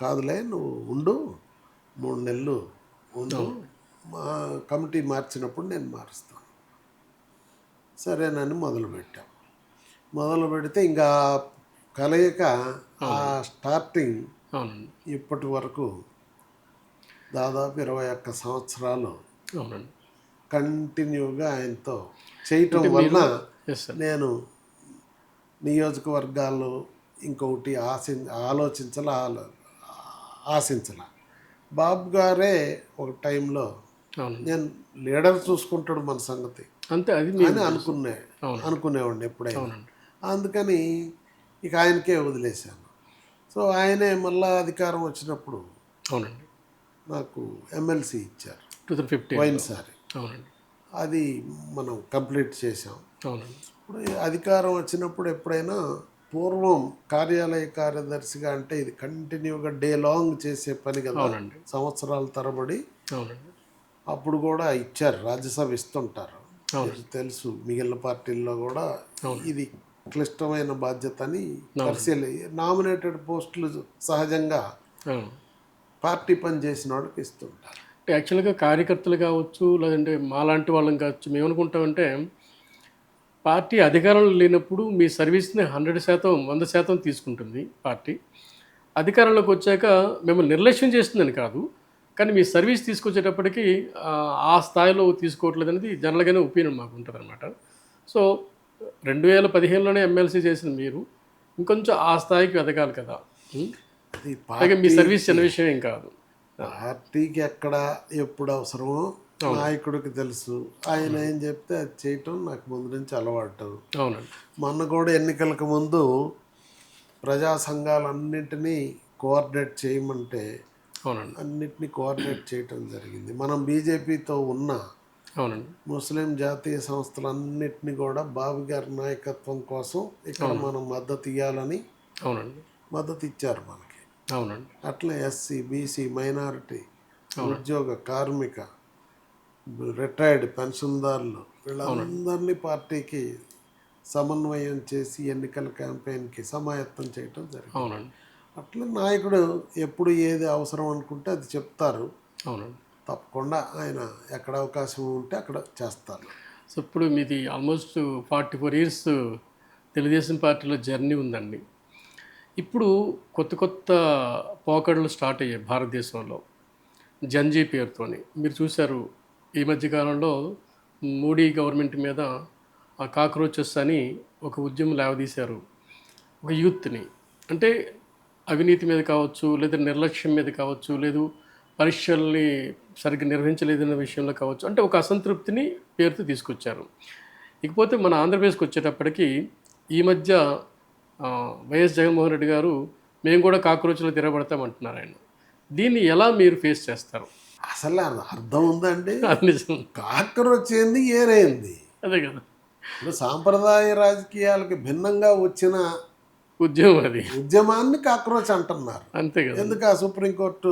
కాదులే నువ్వు ఉండు, 3 నెలలు ఉండు, మా కమిటీ మార్చినప్పుడు నేను మారుస్తాను. సరేనని మొదలు పెడితే ఇంకా కలయిక ఆ స్టార్టింగ్ అవునండి. ఇప్పటి వరకు దాదాపు 21 సంవత్సరాలు అవునండి. కంటిన్యూగా ఆయనతో చేయటం వలన నేను నియోజకవర్గాల్లో ఇంకొకటి ఆశించాల. బాబు గారే ఒక టైంలో నేను లీడర్ చూసుకుంటాడు మన సంగతి అంతే అది అని అనుకునేవాడిని ఎప్పుడైనా. అందుకని ఇక ఆయనకే వదిలేశాను. సో ఆయనే మళ్ళా అధికారం వచ్చినప్పుడు అవునండి నాకు ఎమ్మెల్సీ ఇచ్చారు 2015 పోయినసారి. అవునండి. అది మనం కంప్లీట్ చేసాం. అవునండి. ఇప్పుడు అధికారం వచ్చినప్పుడు ఎప్పుడైనా పూర్వం కార్యాలయ కార్యదర్శిగా అంటే ఇది కంటిన్యూగా డే లాంగ్ చేసే పని కదా, అవునండి, సంవత్సరాల తరబడి. అవునండి. అప్పుడు కూడా ఇచ్చారు, రాజ్యసభ ఇస్తుంటారు తెలుసు. మిగిలిన పార్టీల్లో కూడా ఇది క్లిష్టమైన బాధ్యత అని నామినేటెడ్ పోస్టులు సహజంగా పార్టీ పని చేసిన వాళ్ళకి ఇస్తుంటారు. యాక్చువల్గా కార్యకర్తలు కావచ్చు, లేదంటే మాలాంటి వాళ్ళని కావచ్చు, మేమనుకుంటామంటే పార్టీ అధికారంలో లేనప్పుడు మీ సర్వీస్ని 100% తీసుకుంటుంది పార్టీ. అధికారంలోకి వచ్చాక మిమ్మల్ని నిర్లక్ష్యం చేస్తుందని కాదు, కానీ మీ సర్వీస్ తీసుకొచ్చేటప్పటికి ఆ స్థాయిలో తీసుకోవట్లేదు అనేది జనరల్గానే ఒపీనియన్ మాకు ఉంటుంది అనమాట. సో 2015లోనే ఎమ్మెల్సీ చేసిన మీరు ఇంకొంచెం ఆ స్థాయికి ఎదగాలి కదా. అలాగే మీ సర్వీస్ చిన్న విషయం ఏం కాదు. పార్టీకి ఎక్కడ ఎప్పుడు అవసరమో నాయకుడికి తెలుసు. ఆయన ఏం చెప్తే అది చేయటం నాకు ముందు నుంచి అలవాటు. అవునండి. మొన్న కూడా ఎన్నికలకు ముందు ప్రజా సంఘాలన్నింటినీ కోఆర్డినేట్ చేయమంటే అవునండి. అన్నిటినీ కోఆర్డినేట్ చేయటం జరిగింది. మనం బీజేపీతో ఉన్న అవునండి. ముస్లిం జాతీయ సంస్థలన్నింటినీ కూడా బాబు గారి నాయకత్వం కోసం ఇక్కడ మనం మద్దతు ఇవ్వాలని అవునండి. మద్దతు ఇచ్చారు మనకి. అవునండి. అట్లే ఎస్సీ, బీసీ, మైనారిటీ, ఉద్యోగ, కార్మిక, రిటైర్డ్ పెన్షన్దారులు వీళ్ళందరినీ పార్టీకి సమన్వయం చేసి ఎన్నికల క్యాంపెయిన్కి సమాయత్తం చేయటం జరిగింది. అవునండి. అట్లా నాయకుడు ఎప్పుడు ఏది అవసరం అనుకుంటే అది చెప్తారు. అవునండి. తప్పకుండా ఆయన ఎక్కడ అవకాశం ఉంటే అక్కడ చేస్తారు. సో ఇప్పుడు మీది ఆల్మోస్ట్ 44 ఇయర్స్ తెలుగుదేశం పార్టీలో జర్నీ ఉందండి. ఇప్పుడు కొత్త కొత్త పోకడలు స్టార్ట్ అయ్యాయి భారతదేశంలో జంజీ పేరుతోని. మీరు చూశారు ఈ మధ్యకాలంలో మోడీ గవర్నమెంట్ మీద ఆ కాక్రోచెస్ అని ఒక ఉద్యమం లేవదీశారు ఒక యూత్ని. అంటే అవినీతి మీద కావచ్చు, లేదా నిర్లక్ష్యం మీద కావచ్చు, లేదు పరీక్షల్ని సరిగ్గా నిర్వహించలేదన్న విషయంలో కావచ్చు, అంటే ఒక అసంతృప్తిని పేరుతో తీసుకొచ్చారు. ఇకపోతే మన ఆంధ్రప్రదేశ్కి వచ్చేటప్పటికి ఈ మధ్య వైఎస్ జగన్మోహన్ రెడ్డి గారు మేము కూడా కాక్రోచ్లో తిరగబడతామంటున్నారు ఆయన. దీన్ని ఎలా మీరు ఫేస్ చేస్తారు? అసలు అర్థం ఉందండి? అది నిజం. కాక్రోచ్ ఏంది, ఏరైంది? అదే కదా ఇప్పుడు సాంప్రదాయ రాజకీయాలకి భిన్నంగా వచ్చిన ఉద్యమం, అది ఉద్యమాన్ని కాక్రోచ్ అంటున్నారు. అంతే కదా. ఎందుకు? ఆ సుప్రీంకోర్టు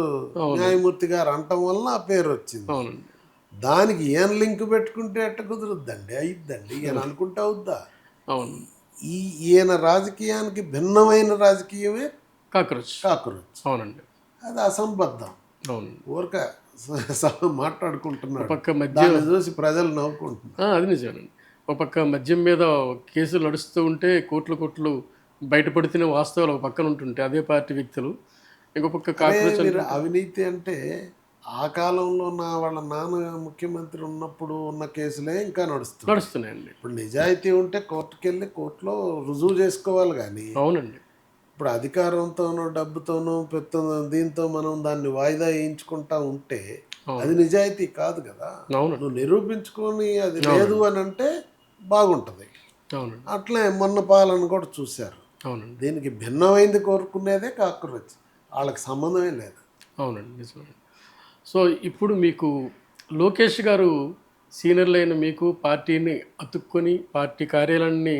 న్యాయమూర్తి గారు అంటం వలన ఆ పేరు వచ్చింది. అవునండి. దానికి ఏం లింక్ పెట్టుకుంటే ఎట్ట కుదురుద్దండి? అయిద్దండి? ఈయన అనుకుంటే అవుద్దా? అవును. ఈయన రాజకీయానికి భిన్నమైన రాజకీయమే కాక్రోచ్. కాక్రోచ్. అవునండి. అది అసంబద్ధం. అవునండి. ఊరక మాట్లాడుకుంటున్నాడు, పక్క మధ్య దాన్ని చూసి ప్రజలు నవ్వుకుంటున్నారు. అది నిజమేనండి. ఒక పక్క మద్యం మీద కేసులు నడుస్తూ ఉంటే కోట్లు బయటపడుతున్న వాస్తవాలు ఒక పక్కన ఉంటుంటే అదే పార్టీ వ్యక్తులు ఇంకో పక్క కాక్రోచ్. మీరు అవినీతి అంటే ఆ కాలంలో వాళ్ళ నాన్న ముఖ్యమంత్రి ఉన్నప్పుడు ఉన్న కేసులే ఇంకా నడుస్తున్నాయండి. ఇప్పుడు నిజాయితీ ఉంటే కోర్టుకు వెళ్ళి కోర్టులో రుజువు చేసుకోవాలి. కానీ అవునండి, ఇప్పుడు అధికారంతోనో డబ్బుతోనో దీంతో మనం దాన్ని వాయిదా వేయించుకుంటా ఉంటే అది నిజాయితీ కాదు కదా. నువ్వు నిరూపించుకొని అది లేదు అని అంటే బాగుంటుంది. అవునండి. అట్లే మొన్న పాలన కూడా చూశారు. అవునండి. దీనికి భిన్నమైంది కోరుకునేదే కాక్రోచ్, వాళ్ళకి సంబంధమే లేదు. అవునండి, నిజమే. సో ఇప్పుడు మీకు లోకేష్ గారు సీనియర్లైన మీకు పార్టీని అతుక్కొని పార్టీ కార్యాలయాన్ని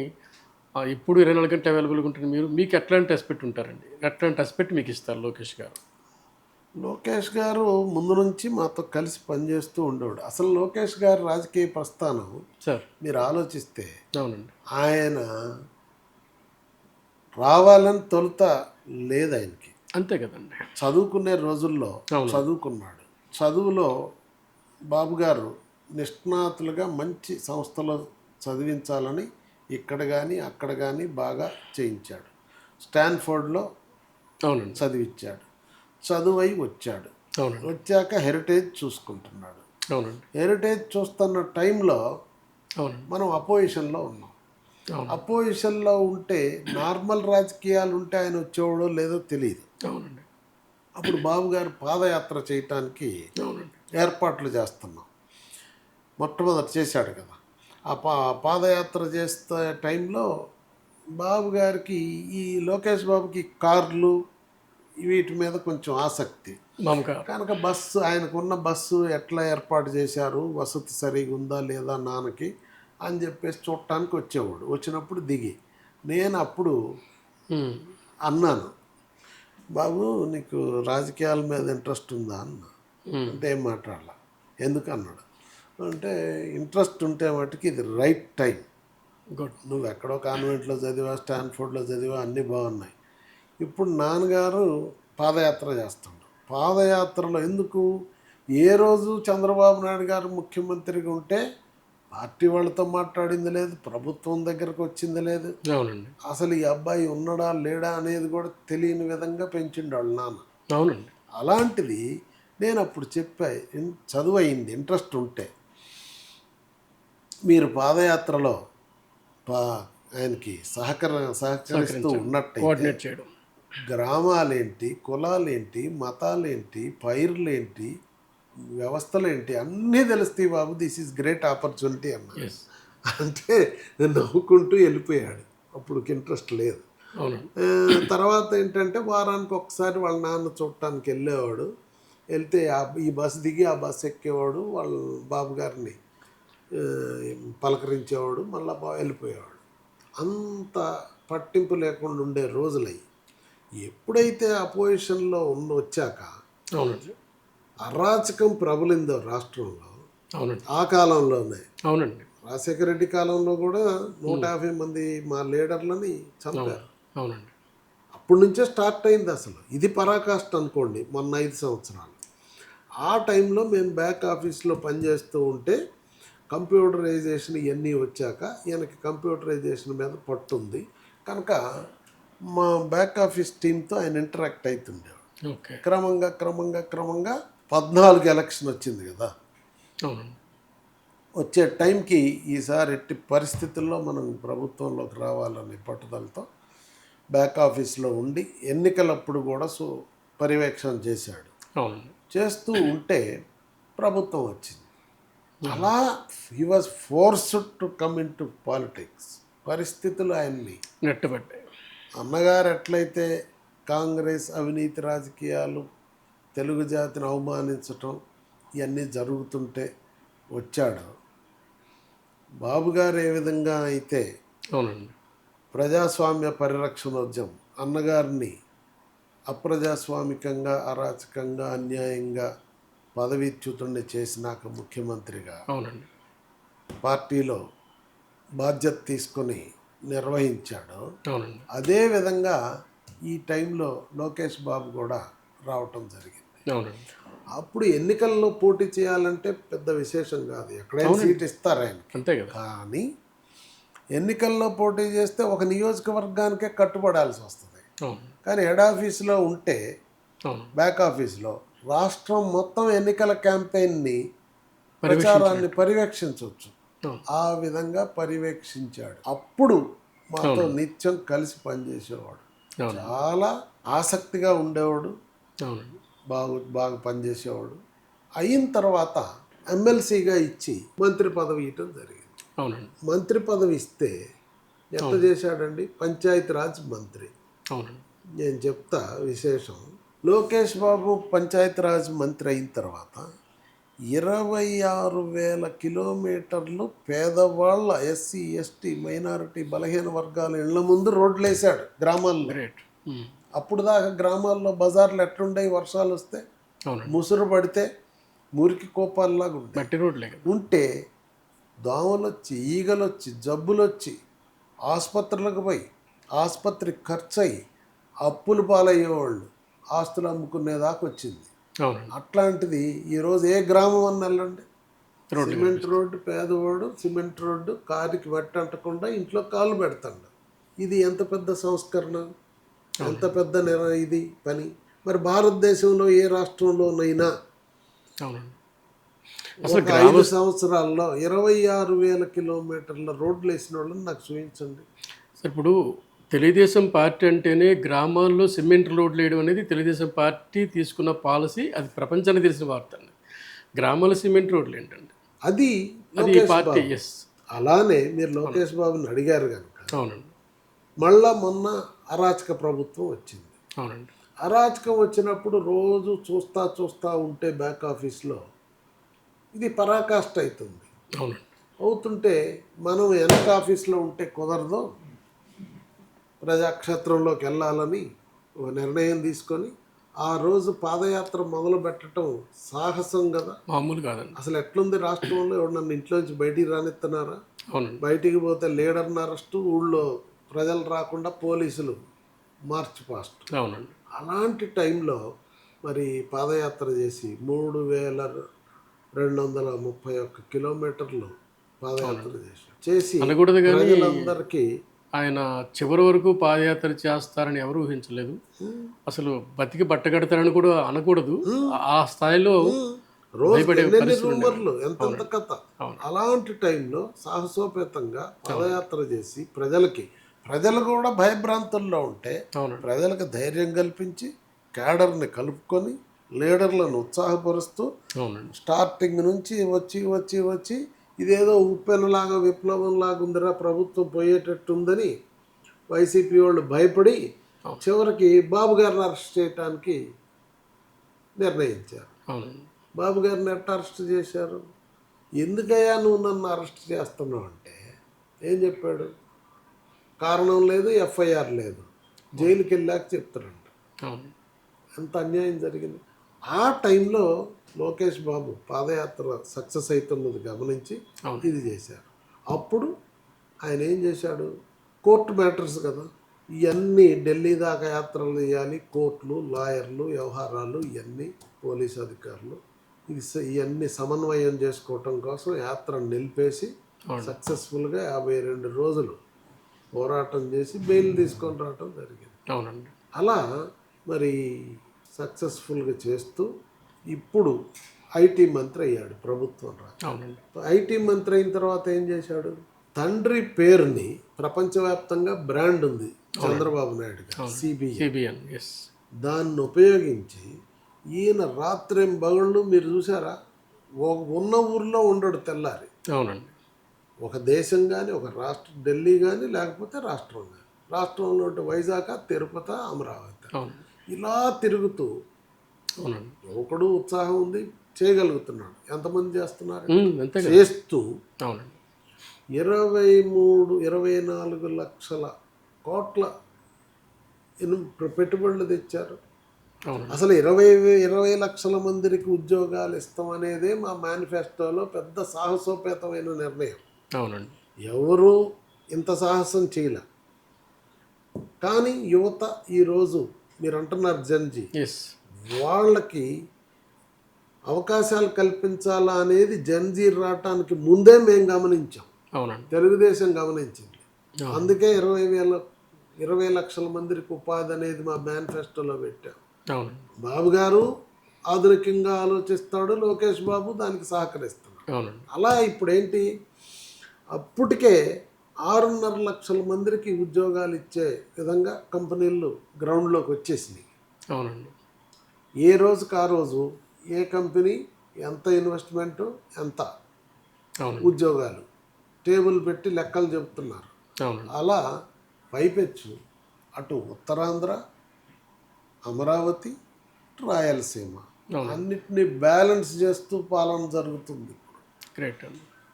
ఇప్పుడు 24 గంటలు అవైలబుల్గా ఉంటుంది. మీకు ఎట్లాంటి రెస్పెక్ట్ ఉంటారండి? ఎట్లాంటి రెస్పెక్ట్ మీకు ఇస్తారు లోకేష్ గారు? లోకేష్ గారు ముందు నుంచి మాతో కలిసి పనిచేస్తూ ఉండేవాడు. అసలు లోకేష్ గారు రాజకీయ ప్రస్థానం సార్ మీరు ఆలోచిస్తే, అవునండి, ఆయన రావాలని తొలుత లేదు ఆయనకి. అంతే కదండి. చదువుకునే రోజుల్లో చదువుకున్నాడు. చదువులో బాబు గారు నిష్ణాతులుగా మంచి సంస్థలో చదివించాలని ఇక్కడ కానీ అక్కడ కానీ బాగా చేయించాడు. స్టాన్ఫోర్డ్లో అవునండి చదివించాడు. చదువై వచ్చాడు. అవునండి. వచ్చాక హెరిటేజ్ చూసుకుంటున్నాడు. అవునండి. హెరిటేజ్ చూస్తున్న టైంలో అవునండి మనం అపోజిషన్లో ఉన్నాం. అపోజిషన్లో ఉంటే నార్మల్ రాజకీయాలు ఉంటే ఆయన వచ్చేవాడో లేదో తెలియదు. అవునండి. అప్పుడు బాబు గారు పాదయాత్ర చేయటానికి ఏర్పాట్లు చేస్తున్నాం. మొట్టమొదటి చేశాడు కదా. ఆ పాదయాత్ర చేసే టైంలో బాబు గారికి ఈ లోకేష్ బాబుకి కార్లు వీటి మీద కొంచెం ఆసక్తి కనుక బస్సు, ఆయనకున్న బస్సు ఎట్లా ఏర్పాటు చేశారు, వసతి సరిగా ఉందా లేదా నాన్నకి అని చెప్పేసి చూడటానికి వచ్చేవాడు. వచ్చినప్పుడు దిగి నేను అప్పుడు అన్నాను, బాబు నీకు రాజకీయాల మీద ఇంట్రెస్ట్ ఉందా అన్న. అంటే ఏం మాట్లాడాల. ఎందుకు అన్నాడు. అంటే ఇంట్రెస్ట్ ఉంటే మటుకు ఇది రైట్ టైం. నువ్వు ఎక్కడో కాన్వెంట్లో చదివా, స్టాన్ఫోర్డ్లో చదివా, అన్నీ బాగున్నాయి. ఇప్పుడు నాన్నగారు పాదయాత్ర చేస్తాడు. పాదయాత్రలో ఎందుకు? ఏ రోజు చంద్రబాబు నాయుడు గారు ముఖ్యమంత్రిగా ఉంటే పార్టీ వాళ్ళతో మాట్లాడింది లేదు, ప్రభుత్వం దగ్గరకు వచ్చింది లేదు. అవునండి. అసలు ఈ అబ్బాయి ఉన్నాడా లేడా అనేది కూడా తెలియని విధంగా పెంచిండు వాళ్ళ నాన్న. అవునండి. అలాంటిది నేను అప్పుడు చెప్పా, చదువు అయింది, ఇంట్రెస్ట్ ఉంటే మీరు పాదయాత్రలో ఆయనకి సహకరిస్తూ ఉన్నట్టయితే గ్రామాలేంటి, కులాలేంటి, మతాలేంటి, పైర్లేంటి, వ్యవస్థలేంటి అన్నీ తెలుస్తాయి బాబు, దిస్ ఈజ్ గ్రేట్ ఆపర్చునిటీ అన్న. అంటే నవ్వుకుంటూ వెళ్ళిపోయాడు. అప్పుడు ఇంట్రెస్ట్ లేదు. అవునండి. తర్వాత ఏంటంటే వారానికి ఒకసారి వాళ్ళ నాన్న చూడటానికి వెళ్ళేవాడు. వెళ్తే ఈ బస్సు దిగి ఆ బస్సు ఎక్కేవాడు, వాళ్ళ బాబు గారిని ఆ, పలకరించేవాడు, మళ్ళీ వెళ్ళిపోయేవాడు. అంత పట్టింపు లేకుండా ఉండే రోజులయ్యి. ఎప్పుడైతే అపోజిషన్లో వచ్చాక అవునండి. అరాచకం ప్రబలిందో రాష్ట్రంలో, అవునండి. ఆ కాలంలోనే అవునండి. రాజశేఖర రెడ్డి కాలంలో కూడా 150 మంది మా లీడర్లని చంపారు. అవునండి. అప్పటి నుంచే స్టార్ట్ అయింది అసలు. ఇది పరాకాష్ట అనుకోండి మొన్న 5 సంవత్సరాలు. ఆ టైంలో మేము బ్యాక్ ఆఫీస్లో పనిచేస్తూ ఉంటే కంప్యూటరైజేషన్ ఇవన్నీ వచ్చాక ఈయనకి కంప్యూటరైజేషన్ మీద పట్టుంది కనుక మా బ్యాక్ ఆఫీస్ టీంతో ఆయన ఇంటరాక్ట్ అవుతుండేవాడు. ఓకే. క్రమంగా 14 ఎలక్షన్ వచ్చింది కదా. అవునండి. వచ్చే టైంకి ఈసారి ఎట్టి పరిస్థితుల్లో మనం ప్రభుత్వంలోకి రావాలనే పట్టుదలతో బ్యాక్ ఆఫీస్లో ఉండి ఎన్నికలప్పుడు కూడా పర్యవేక్షణ చేశాడు. అవునండి. చేస్తూ ఉంటే ప్రభుత్వం వచ్చింది. అలా he was forced to come in to politics. పరిస్థితులు ఆయన్ని నెట్టబట్టాయి. అన్నగారు ఎట్లయితే కాంగ్రెస్ అవినీతి రాజకీయాలు తెలుగు జాతిని అవమానించటం ఇవన్నీ జరుగుతుంటే వచ్చాడు, బాబుగారు ఏ విధంగా అయితే అవునండి. ప్రజాస్వామ్య పరిరక్షణోద్యమం అన్నగారిని అప్రజాస్వామికంగా అరాచకంగా అన్యాయంగా పదవీచ్యుతుడిని చేసినాక ముఖ్యమంత్రిగా అవునండి. పార్టీలో బాధ్యత తీసుకొని నిర్వహించాడు. అవునండి. అదేవిధంగా ఈ టైంలో లోకేష్ బాబు కూడా రావటం జరిగింది. అవునండి. అప్పుడు ఎన్నికల్లో పోటీ చేయాలంటే పెద్ద విశేషం కాదు, ఎక్కడైనా సీట్ ఇస్తారు ఆయనకి. అంతే కదా. కానీ ఎన్నికల్లో పోటీ చేస్తే ఒక నియోజకవర్గానికే కట్టుబడాల్సి వస్తుంది. అవును. కానీ హెడ్ ఆఫీస్లో ఉంటే అవును. బ్యాక్ ఆఫీస్లో రాష్ట్రం మొత్తం ఎన్నికల క్యాంపెయిన్ని ప్రచారాన్ని పర్యవేక్షించవచ్చు. ఆ విధంగా పర్యవేక్షించాడు. అప్పుడు మాతో నిత్యం కలిసి పనిచేసేవాడు, చాలా ఆసక్తిగా ఉండేవాడు, అవునండి. బాగా పనిచేసేవాడు. అయిన తర్వాత ఎమ్మెల్సీగా ఇచ్చి మంత్రి పదవి ఇవ్వటం జరిగింది. అవునండి. మంత్రి పదవి ఇస్తే ఎంత చేశాడండి, పంచాయతీరాజ్ మంత్రి. అవునండి. నేను చెప్తా విశేషం. లోకేష్ బాబు పంచాయతీరాజ్ మంత్రి అయిన తర్వాత 26,000 కిలోమీటర్లు పేదవాళ్ళ ఎస్సీ ఎస్టీ మైనారిటీ బలహీన వర్గాల ఇళ్ల ముందు రోడ్లు వేసాడు గ్రామాల్లో. గ్రేట్. అప్పుడు దాకా గ్రామాల్లో బజార్లు ఎట్లుండేవి, వర్షాలు వస్తే అవునండి. ముసురు పడితే మురికి కోపాల్లాగా మట్టి రోడ్లే ఉంటే దోమలు వచ్చి ఈగలు వచ్చి జబ్బులు వచ్చి ఆసుపత్రులకు పోయి ఆసుపత్రి ఖర్చు అయ్యి అప్పులు పాలయ్యేవాళ్ళు, ఆస్తులు అమ్ముకునేదాకా వచ్చింది. అట్లాంటిది ఈరోజు ఏ గ్రామం అని వెళ్ళండి, సిమెంట్ రోడ్డు, పేదవాడు సిమెంట్ రోడ్డు, కారుకి మట్టి అంటకుండా ఇంట్లో కాళ్ళు పెడతాడు. ఇది ఎంత పెద్ద సంస్కరణ, ఎంత పెద్ద ఇది పని. మరి భారతదేశంలో ఏ రాష్ట్రంలోనైనా అసలు 5 సంవత్సరాల్లో 26,000 కిలోమీటర్ల రోడ్లు వేసిన వాళ్ళని నాకు చూపించండి. ఇప్పుడు తెలుగుదేశం పార్టీ అంటేనే గ్రామాల్లో సిమెంట్ రోడ్లు వేయడం అనేది తెలుగుదేశం పార్టీ తీసుకున్న పాలసీ, అది ప్రపంచానికి తెలిసిన వార్త అండి. గ్రామాల సిమెంట్ రోడ్లు ఏంటండి, అది పార్టీ. ఎస్, అలానే మీరు లోకేష్ బాబుని అడిగారు కనుక. అవునండి. మళ్ళా మొన్న అరాచక ప్రభుత్వం వచ్చింది. అవునండి. అరాచకం వచ్చినప్పుడు రోజు చూస్తా ఉంటే బ్యాక్ ఆఫీస్లో ఇది పరాకాష్ట అవుతుంది. అవునండి. అవుతుంటే మనం వెనక ఆఫీస్లో ఉంటే కుదరదు, ప్రజాక్షేత్రంలోకి వెళ్ళాలని ఒక నిర్ణయం తీసుకొని ఆ రోజు పాదయాత్ర మొదలు పెట్టడం సాహసం కదా, మామూలు కాదండి. అసలు ఎట్లుంది రాష్ట్రంలో, ఎవరు నన్ను ఇంట్లోంచి బయటికి రానిస్తున్నారా? అవునండి. బయటికి పోతే లీడర్ని అరెస్టు, ఊళ్ళో ప్రజలు రాకుండా పోలీసులు మార్చ్ పాస్ట్. అవునండి. అలాంటి టైంలో మరి పాదయాత్ర చేసి 3,231 కిలోమీటర్లు పాదయాత్ర చేసి ప్రజలందరికీ ఆయన చివరి వరకు పాదయాత్ర చేస్తారని ఎవరు ఊహించలేదు. అసలు బతికి బట్టగడతారని కూడా అనకూడదు. ఆ స్థాయిలో రూమర్లు ఎంతంత కథ. అలాంటి టైంలో సాహసోపేతంగా పాదయాత్ర చేసి ప్రజలు కూడా భయభ్రాంతుల్లో ఉంటే ప్రజలకు ధైర్యం కల్పించి క్యాడర్ని కలుపుకొని లీడర్లను ఉత్సాహపరుస్తూ స్టార్టింగ్ నుంచి వచ్చి ఇదేదో ఉప్పెనలాగా విప్లవంలాగా ఉందిరా ప్రభుత్వం పోయేటట్టుందని వైసీపీ వాళ్ళు భయపడి చివరికి బాబు గారిని అరెస్ట్ చేయడానికి నిర్ణయించారు. అవునండి. బాబు గారిని ఎట్లా అరెస్ట్ చేశారు? ఎందుకయ్యా నువ్వు నన్ను అరెస్ట్ చేస్తున్నావు అంటే ఏం చెప్పాడు? కారణం లేదు, ఎఫ్ఐఆర్ లేదు, జైలుకి వెళ్ళాక చెప్తాడంట. అవును. ఎంత అన్యాయం జరిగింది. ఆ టైంలో లోకేష్ బాబు పాదయాత్ర సక్సెస్ అవుతున్నది గమనించి ఇది చేశారు. అప్పుడు ఆయన ఏం చేశాడు? కోర్టు మ్యాటర్స్ కదా, ఇవన్నీ ఢిల్లీ దాకా యాత్రలు చేయాలి, కోర్టులు, లాయర్లు, వ్యవహారాలు, ఇవన్నీ పోలీసు అధికారులు, ఇవన్నీ సమన్వయం చేసుకోవటం కోసం యాత్ర నిలిపేసి సక్సెస్ఫుల్గా 52 రోజులు పోరాటం చేసి బెయిల్ తీసుకొని రావటం జరిగింది. అవునండి. అలా మరి సక్సెస్ఫుల్గా చేస్తూ ఇప్పుడు ఐటీ మంత్రి అయ్యాడు ప్రభుత్వం రా. అవునండి. ఐటీ మంత్రి అయిన తర్వాత ఏం చేశాడు? తండ్రి పేరుని ప్రపంచవ్యాప్తంగా బ్రాండ్ ఉంది చంద్రబాబు నాయుడు గారు, సిబిఎన్. దాన్ని ఉపయోగించి ఈయన రాత్రింబగళ్ళు మీరు చూసారా, ఉన్న ఊర్లో ఉండడు తెల్లారి. అవునండి. ఒక దేశం కానీ, ఒక రాష్ట్రం, ఢిల్లీ కానీ, లేకపోతే రాష్ట్రం కానీ, రాష్ట్రంలో ఉంటే వైజాగ్, తిరుపతి, అమరావతి, ఇలా తిరుగుతూ ఒకడు ఉత్సాహం ఉంది, చేయగలుగుతున్నాడు. ఎంతమంది చేస్తున్నారు? చేస్తూ 24 లక్షల కోట్ల పెట్టుబడులు తెచ్చారు. అసలు 20 లక్షల మందికి ఉద్యోగాలు ఇస్తామనేదే మా మేనిఫెస్టోలో పెద్ద సాహసోపేతమైన నిర్ణయం. అవునండి. ఎవరు ఇంత సాహసం చేయలే. కానీ యువత ఈరోజు మీరు అంటున్నారు జన్జీ, వాళ్ళకి అవకాశాలు కల్పించాలా అనేది జన్జీ రావటానికి ముందే మేము గమనించాం. తెలుగుదేశం గమనించింది. అందుకే 20 లక్షల మందికి ఉపాధి అనేది మా మేనిఫెస్టోలో పెట్టాం. బాబు గారు ఆధునికంగా ఆలోచిస్తాడు, లోకేష్ బాబు దానికి సహకరిస్తున్నాడు. అలా ఇప్పుడు ఏంటి, అప్పటికే 6.5 లక్షల మందికి ఉద్యోగాలు ఇచ్చే విధంగా కంపెనీలు గ్రౌండ్లోకి వచ్చేసినాయి. అవునండి. ఏ రోజుకి ఆ రోజు ఏ కంపెనీ ఎంత ఇన్వెస్ట్మెంటు, ఎంత ఉద్యోగాలు టేబుల్ పెట్టి లెక్కలు చెబుతున్నారు. అలా పైపెచ్చు అటు ఉత్తరాంధ్ర, అమరావతి, రాయలసీమ అన్నిటినీ బ్యాలెన్స్ చేస్తూ పాలన జరుగుతుంది.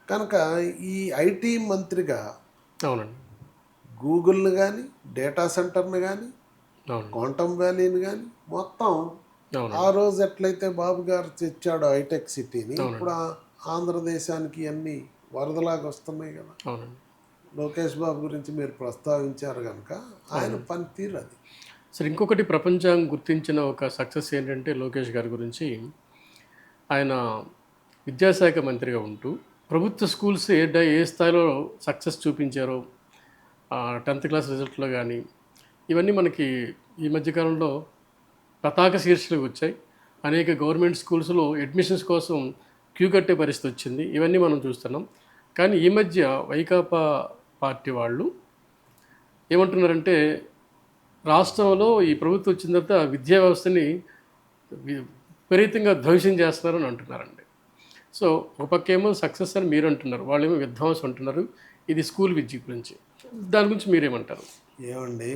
కనుక ఈ ఐటీ మంత్రిగా గూగుల్ని కానీ, డేటా సెంటర్ని కానీ, క్వాంటమ్ వ్యాలీని కానీ మొత్తం ఆ రోజు ఎట్లయితే బాబు గారు తెచ్చాడు హైటెక్ సిటీని, ఇప్పుడు ఆంధ్రదేశానికి అన్ని వరదలాగా వస్తున్నాయి కదా. లోకేష్ బాబు గురించి మీరు ప్రస్తావించారు కనుక ఆయన పనితీరు అది. సరే, ఇంకొకటి ప్రపంచం గుర్తించిన ఒక సక్సెస్ ఏంటంటే లోకేష్ గారి గురించి, ఆయన విద్యాశాఖ మంత్రిగా ఉంటూ ప్రభుత్వ స్కూల్స్ ఏ స్థాయిలో సక్సెస్ చూపించారో 10th క్లాస్ రిజల్ట్లో కానీ ఇవన్నీ మనకి ఈ మధ్యకాలంలో పతాక శీర్షికలు వచ్చాయి. అనేక గవర్నమెంట్ స్కూల్స్లో అడ్మిషన్స్ కోసం క్యూ కట్టే పరిస్థితి వచ్చింది. ఇవన్నీ మనం చూస్తున్నాం. కానీ ఈ మధ్య వైకాపా పార్టీ వాళ్ళు ఏమంటున్నారంటే, రాష్ట్రంలో ఈ ప్రభుత్వం వచ్చిన తర్వాత విద్యా వ్యవస్థని విపరీతంగా ధ్వంసం చేస్తున్నారని అంటున్నారండి. సో ఒక పక్కేమో సక్సెస్ అని మీరు అంటున్నారు, వాళ్ళేమో విధ్వంసం అంటున్నారు. ఇది స్కూల్ విద్య గురించి, దాని గురించి మీరేమంటారు? ఏమండి,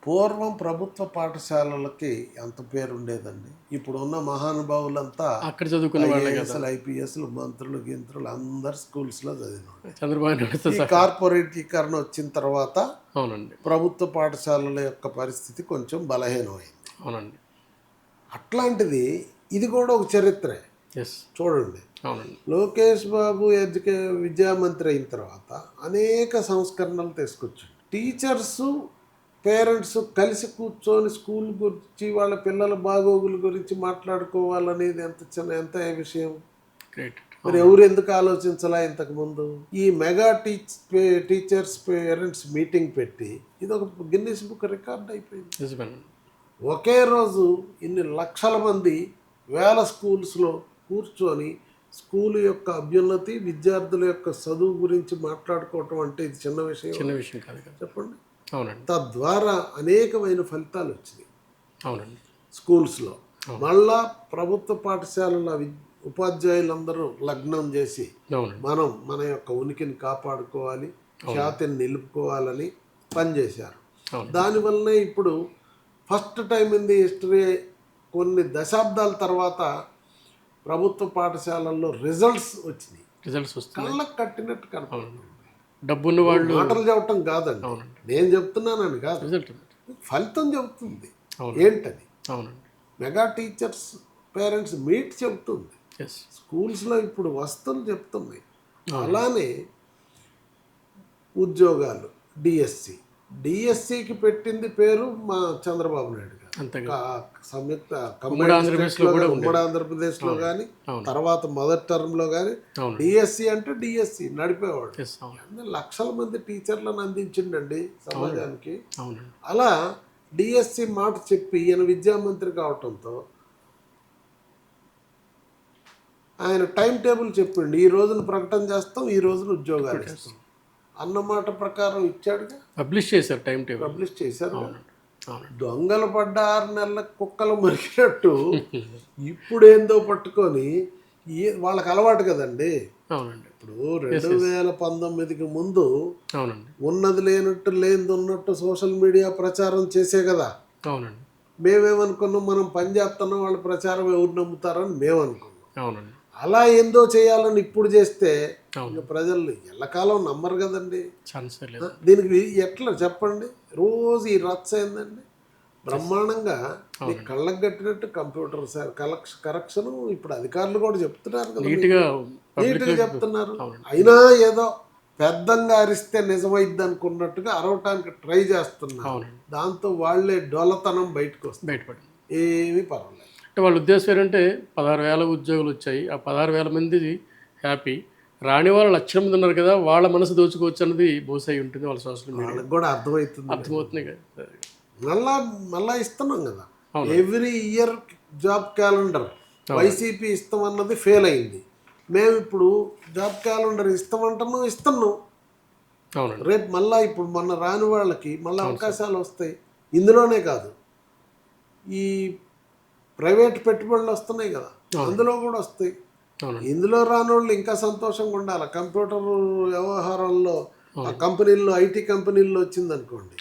పూర్వం ప్రభుత్వ పాఠశాలలకి ఎంత పేరు ఉండేదండి. ఇప్పుడు ఉన్న మహానుభావులంతా అక్కడ చదువుకున్న వాళ్ళే కదా, ఐపీఎస్లు, మంత్రులు, గింత్రులు అందరు స్కూల్స్లో చదివిన. చంద్రబాబు నాయుడు కార్పొరేటీకరణ వచ్చిన తర్వాత అవునండి ప్రభుత్వ పాఠశాలల యొక్క పరిస్థితి కొంచెం బలహీనమైంది. అవునండి. అట్లాంటిది ఇది కూడా ఒక చరిత్రే. చూడండి, లోకేష్ బాబు విద్యామంత్రి అయిన తర్వాత అనేక సంస్కరణలు తీసుకొచ్చాడు. టీచర్సు, పేరెంట్స్ కలిసి కూర్చొని స్కూల్ గురించి, వాళ్ళ పిల్లల బాగోగుల గురించి మాట్లాడుకోవాలనేది ఎంత విషయం. మరి ఎవరు ఎందుకు ఆలోచించాలా ఇంతకుముందు? ఈ మెగా టీచర్స్ పేరెంట్స్ మీటింగ్ పెట్టి ఇది ఒక గిన్నిస్ బుక్ రికార్డ్ అయిపోయింది. ఒకే రోజు ఇన్ని లక్షల మంది వేల స్కూల్స్లో కూర్చొని స్కూల్ యొక్క అభ్యున్నతి, విద్యార్థుల యొక్క చదువు గురించి మాట్లాడుకోవటం అంటే ఇది చిన్న విషయం కాదు చెప్పండి. అవునండి. తద్వారా అనేకమైన ఫలితాలు వచ్చినాయి. అవునండి. స్కూల్స్లో మళ్ళా ప్రభుత్వ పాఠశాలల ఉపాధ్యాయులందరూ లగ్నం చేసి మన యొక్క ఉనికిని కాపాడుకోవాలి, ఖ్యాతిని నిలుపుకోవాలని పనిచేశారు. అవును. దానివల్లనే ఇప్పుడు first time in the history కొన్ని దశాబ్దాల తర్వాత ప్రభుత్వ పాఠశాలల్లో రిజల్ట్స్ వచ్చినాయి. రిజల్ట్స్ వస్తాయి. కళ్ళకు కట్టినట్టు కనపడుతుంది. డబ్బున్న వాళ్ళు మాటలు చెప్పటం కాదండి, నేను చెప్తున్నానని కాదు, రిజల్ట్. ఫలితం చెబుతుంది. అవును. ఏంటని అవునండి. మెగా టీచర్స్ పేరెంట్స్ మీట్ చెబుతుంది. ఎస్. స్కూల్స్లో ఇప్పుడు వస్తువులు చెప్తున్నాయి. అలానే ఉద్యోగాలు డిఎస్సికి పెట్టింది పేరు మా చంద్రబాబు నాయుడు గారు. అంతేగా. సంయుక్త ఉమ్మడి ఆంధ్రప్రదేశ్లో కూడా ఉమ్మడి ఆంధ్రప్రదేశ్లో కానీ తర్వాత మొదటి టర్మ్లో కానీ అవును. డిఎస్సి అంటే డిఎస్సి నడిపేవాడు. ఎస్. అవును. అన్ని లక్షల మంది టీచర్లను అందించిండండి సమాజానికి. అవునండి. అలా డిఎస్సి మాట చెప్పి ఈయన విద్యామంత్రి కావటంతో ఆయన టైం టేబుల్ చెప్పిండు, ఈ రోజున ప్రకటన చేస్తాం, ఈ రోజున ఉద్యోగాలు ఇస్తాం అన్నమాట ప్రకారం ఇచ్చాడుగా. పబ్లిష్ చేశారు టైం టేబుల్. పబ్లిష్ చేశారు. అవునండి. దొంగలు పడ్డ 6 నెలల కుక్కలు మరిగినట్టు ఇప్పుడేందో పట్టుకొని వాళ్ళకి అలవాటు కదండి. అవునండి. ఇప్పుడు 2019కి ముందు అవునండి. ఉన్నది లేనట్టు లేనిది ఉన్నట్టు సోషల్ మీడియా ప్రచారం చేసే కదా. అవునండి. మేమేమనుకున్నాం, మనం పని చేస్తున్నాం, వాళ్ళ ప్రచారం ఎవరు నమ్ముతారని మేము అనుకున్నాం. అవునండి. అలా ఏందో చేయాలని ఇప్పుడు చేస్తే ఇంకా ప్రజలు ఎల్లకాలం నమ్మరు కదండి. ఛాన్సే లేదు. దీనికి ఎట్లా చెప్పండి, రోజు ఈ రచ్చ ఏందండి బ్రహ్మాండంగా మీ కళ్ళకు కట్టినట్టు కంప్యూటర్ కరెక్షన్ ఇప్పుడు అధికారులు కూడా చెప్తున్నారు కదా, నీట్గా చెప్తున్నారు. అయినా ఏదో పెద్దంగా అరిస్తే నిజమైద్ది అనుకున్నట్టుగా అరవటానికి ట్రై చేస్తున్నారు. దాంతో వాళ్ళే డొల్లతనం బయటకు వస్తుంది. బయటపడి ఏమీ పర్వాలేదు. అంటే వాళ్ళ ఉద్దేశం ఏంటంటే 16,000 ఉద్యోగులు వచ్చాయి, ఆ 16,000 మంది హ్యాపీ, రాని వాళ్ళు 1,00,000 మంది ఉన్నారు కదా, వాళ్ళ మనసు దోచుకోవచ్చు అన్నది బహుశా ఉంటుంది వాళ్ళ సోషల్ మీడియా. వాళ్ళకి కూడా అర్థమవుతుంది కదా. మళ్ళా ఇస్తున్నాం కదా, every year job calendar YCP ఇస్తామన్నది ఫెయిల్ అయింది. మేము ఇప్పుడు జాబ్ క్యాలెండర్ ఇస్తున్నాం. అవునండి. రేపు మళ్ళీ ఇప్పుడు మొన్న రాని వాళ్ళకి మళ్ళీ అవకాశాలు వస్తాయి. ఇందులోనే కాదు, ఈ ప్రైవేట్ పెట్టుబడులు వస్తున్నాయి కదా, అందులో కూడా వస్తాయి. ఇందులో రాని వాళ్ళు ఇంకా సంతోషంగా ఉండాలి. కంప్యూటర్ వ్యవహారంలో ఆ కంపెనీల్లో ఐటీ కంపెనీల్లో వచ్చింది అనుకోండి,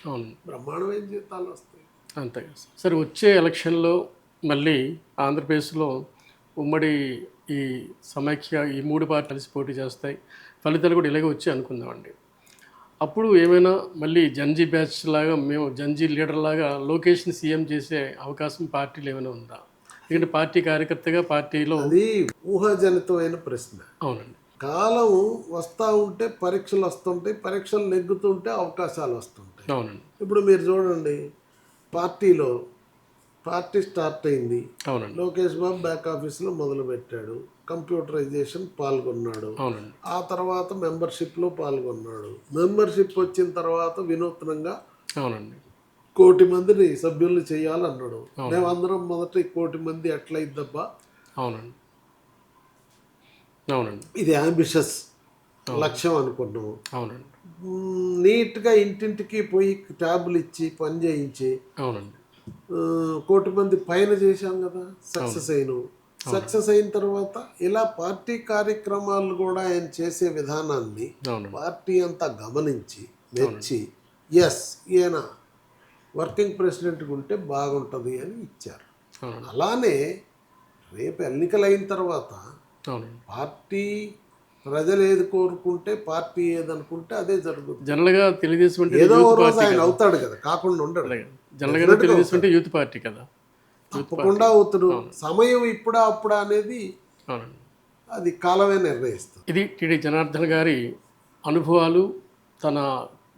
బ్రహ్మాండమైన జీతాలు వస్తాయి. అంతే కదా. సరే, వచ్చే ఎలక్షన్లో మళ్ళీ ఆంధ్రప్రదేశ్లో ఉమ్మడి ఈ సమైక్య ఈ 3 పార్టీలు కలిసి పోటీ చేస్తాయి, ఫలితాలు కూడా ఇలాగే వచ్చి అనుకుందామండి. అప్పుడు ఏమైనా మళ్ళీ జంజీ బ్యాచ్ లాగా, మేము జంజీ లీడర్ లాగా లోకేష్ని సీఎం చేసే అవకాశం పార్టీలు ఏమైనా ఉందా? ఎందుకంటే పార్టీ కార్యకర్తగా పార్టీలో అది ఊహాజనితమైన ప్రశ్న. అవునండి. కాలం వస్తూ ఉంటే పరీక్షలు వస్తుంటాయి, పరీక్షలు నెగ్గుతుంటే అవకాశాలు వస్తుంటాయి. అవునండి. ఇప్పుడు మీరు చూడండి, పార్టీ స్టార్ట్ అయింది. అవునండి. లోకేష్ బాబు బ్యాక్ ఆఫీస్లో మొదలుపెట్టాడు, కంప్యూటరైజేషన్ పాల్గొన్నాడు. అవునండి. ఆ తర్వాత మెంబర్షిప్లో పాల్గొన్నాడు. మెంబర్షిప్ వచ్చిన తర్వాత వినూత్నంగా అవునండి 1 కోటి మందిని సభ్యుల్ని చేయాలన్నాడు. మేమందరం మొదట 1 కోటి మంది ఎట్లయిద్దబ్బా, అవునండి అవునండి ఇది అంబిషస్ లక్ష్యం అనుకున్నాము. అవునండి. నీట్గా ఇంటింటికి పోయి ట్యాబులు ఇచ్చి పని చేయించి అవునండి 1 కోటి మంది పైన చేశాం కదా, సక్సెస్ అయినాం. సక్సెస్ అయిన తర్వాత ఇలా పార్టీ కార్యక్రమాలు కూడా ఆయన చేసే విధానాన్ని పార్టీ అంతా గమనించి మెచ్చి ఎస్ ఈయన వర్కింగ్ ప్రెసిడెంట్గా ఉంటే బాగుంటుంది అని ఇచ్చారు. అలానే రేపు ఎన్నికలు అయిన తర్వాత పార్టీ ప్రజలు ఏది కోరుకుంటే పార్టీ ఏదనుకుంటే అదే జరుగుతుంది. జనరల్గా తెలుగుదేశం ఏదో రోజు ఆయన అవుతాడు కదా, కాకుండా ఉండడు. జనరల్గా తెలుగుదేశం అంటే యూత్ పార్టీ కదా, తప్పకుండా అవుతాడు. సమయం ఇప్పుడా అప్పుడా అనేది అది కాలమే నిర్ణయిస్తుంది. ఇది టీడీ జనార్దన్ గారి అనుభవాలు, తన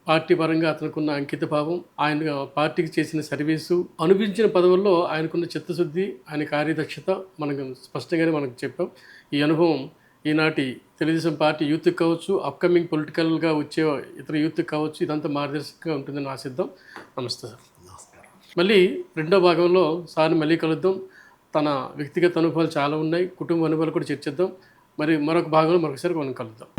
పార్టీ పరంగా అతనుకున్న అంకిత భావం, ఆయన పార్టీకి చేసిన సర్వీసు, అనిపించిన పదవుల్లో ఆయనకున్న చిత్తశుద్ధి, ఆయన కార్యదక్షత మనకు స్పష్టంగానే మనకు చెప్పాం. ఈ అనుభవం ఈనాటి తెలుగుదేశం పార్టీ యూత్కి కావచ్చు, అప్కమింగ్ పొలిటికల్గా వచ్చే ఇతర యూత్కి కావచ్చు, ఇదంతా మార్గదర్శకంగా ఉంటుందని ఆశిద్దాం. నమస్తే సార్. మళ్ళీ 2వ భాగంలో సార్ని మళ్ళీ కలుద్దాం. తన వ్యక్తిగత అనుభవాలు చాలా ఉన్నాయి, కుటుంబ అనుభవాలు కూడా చర్చిద్దాం. మరి మరొక భాగంలో మరొకసారి మనం కలుద్దాం.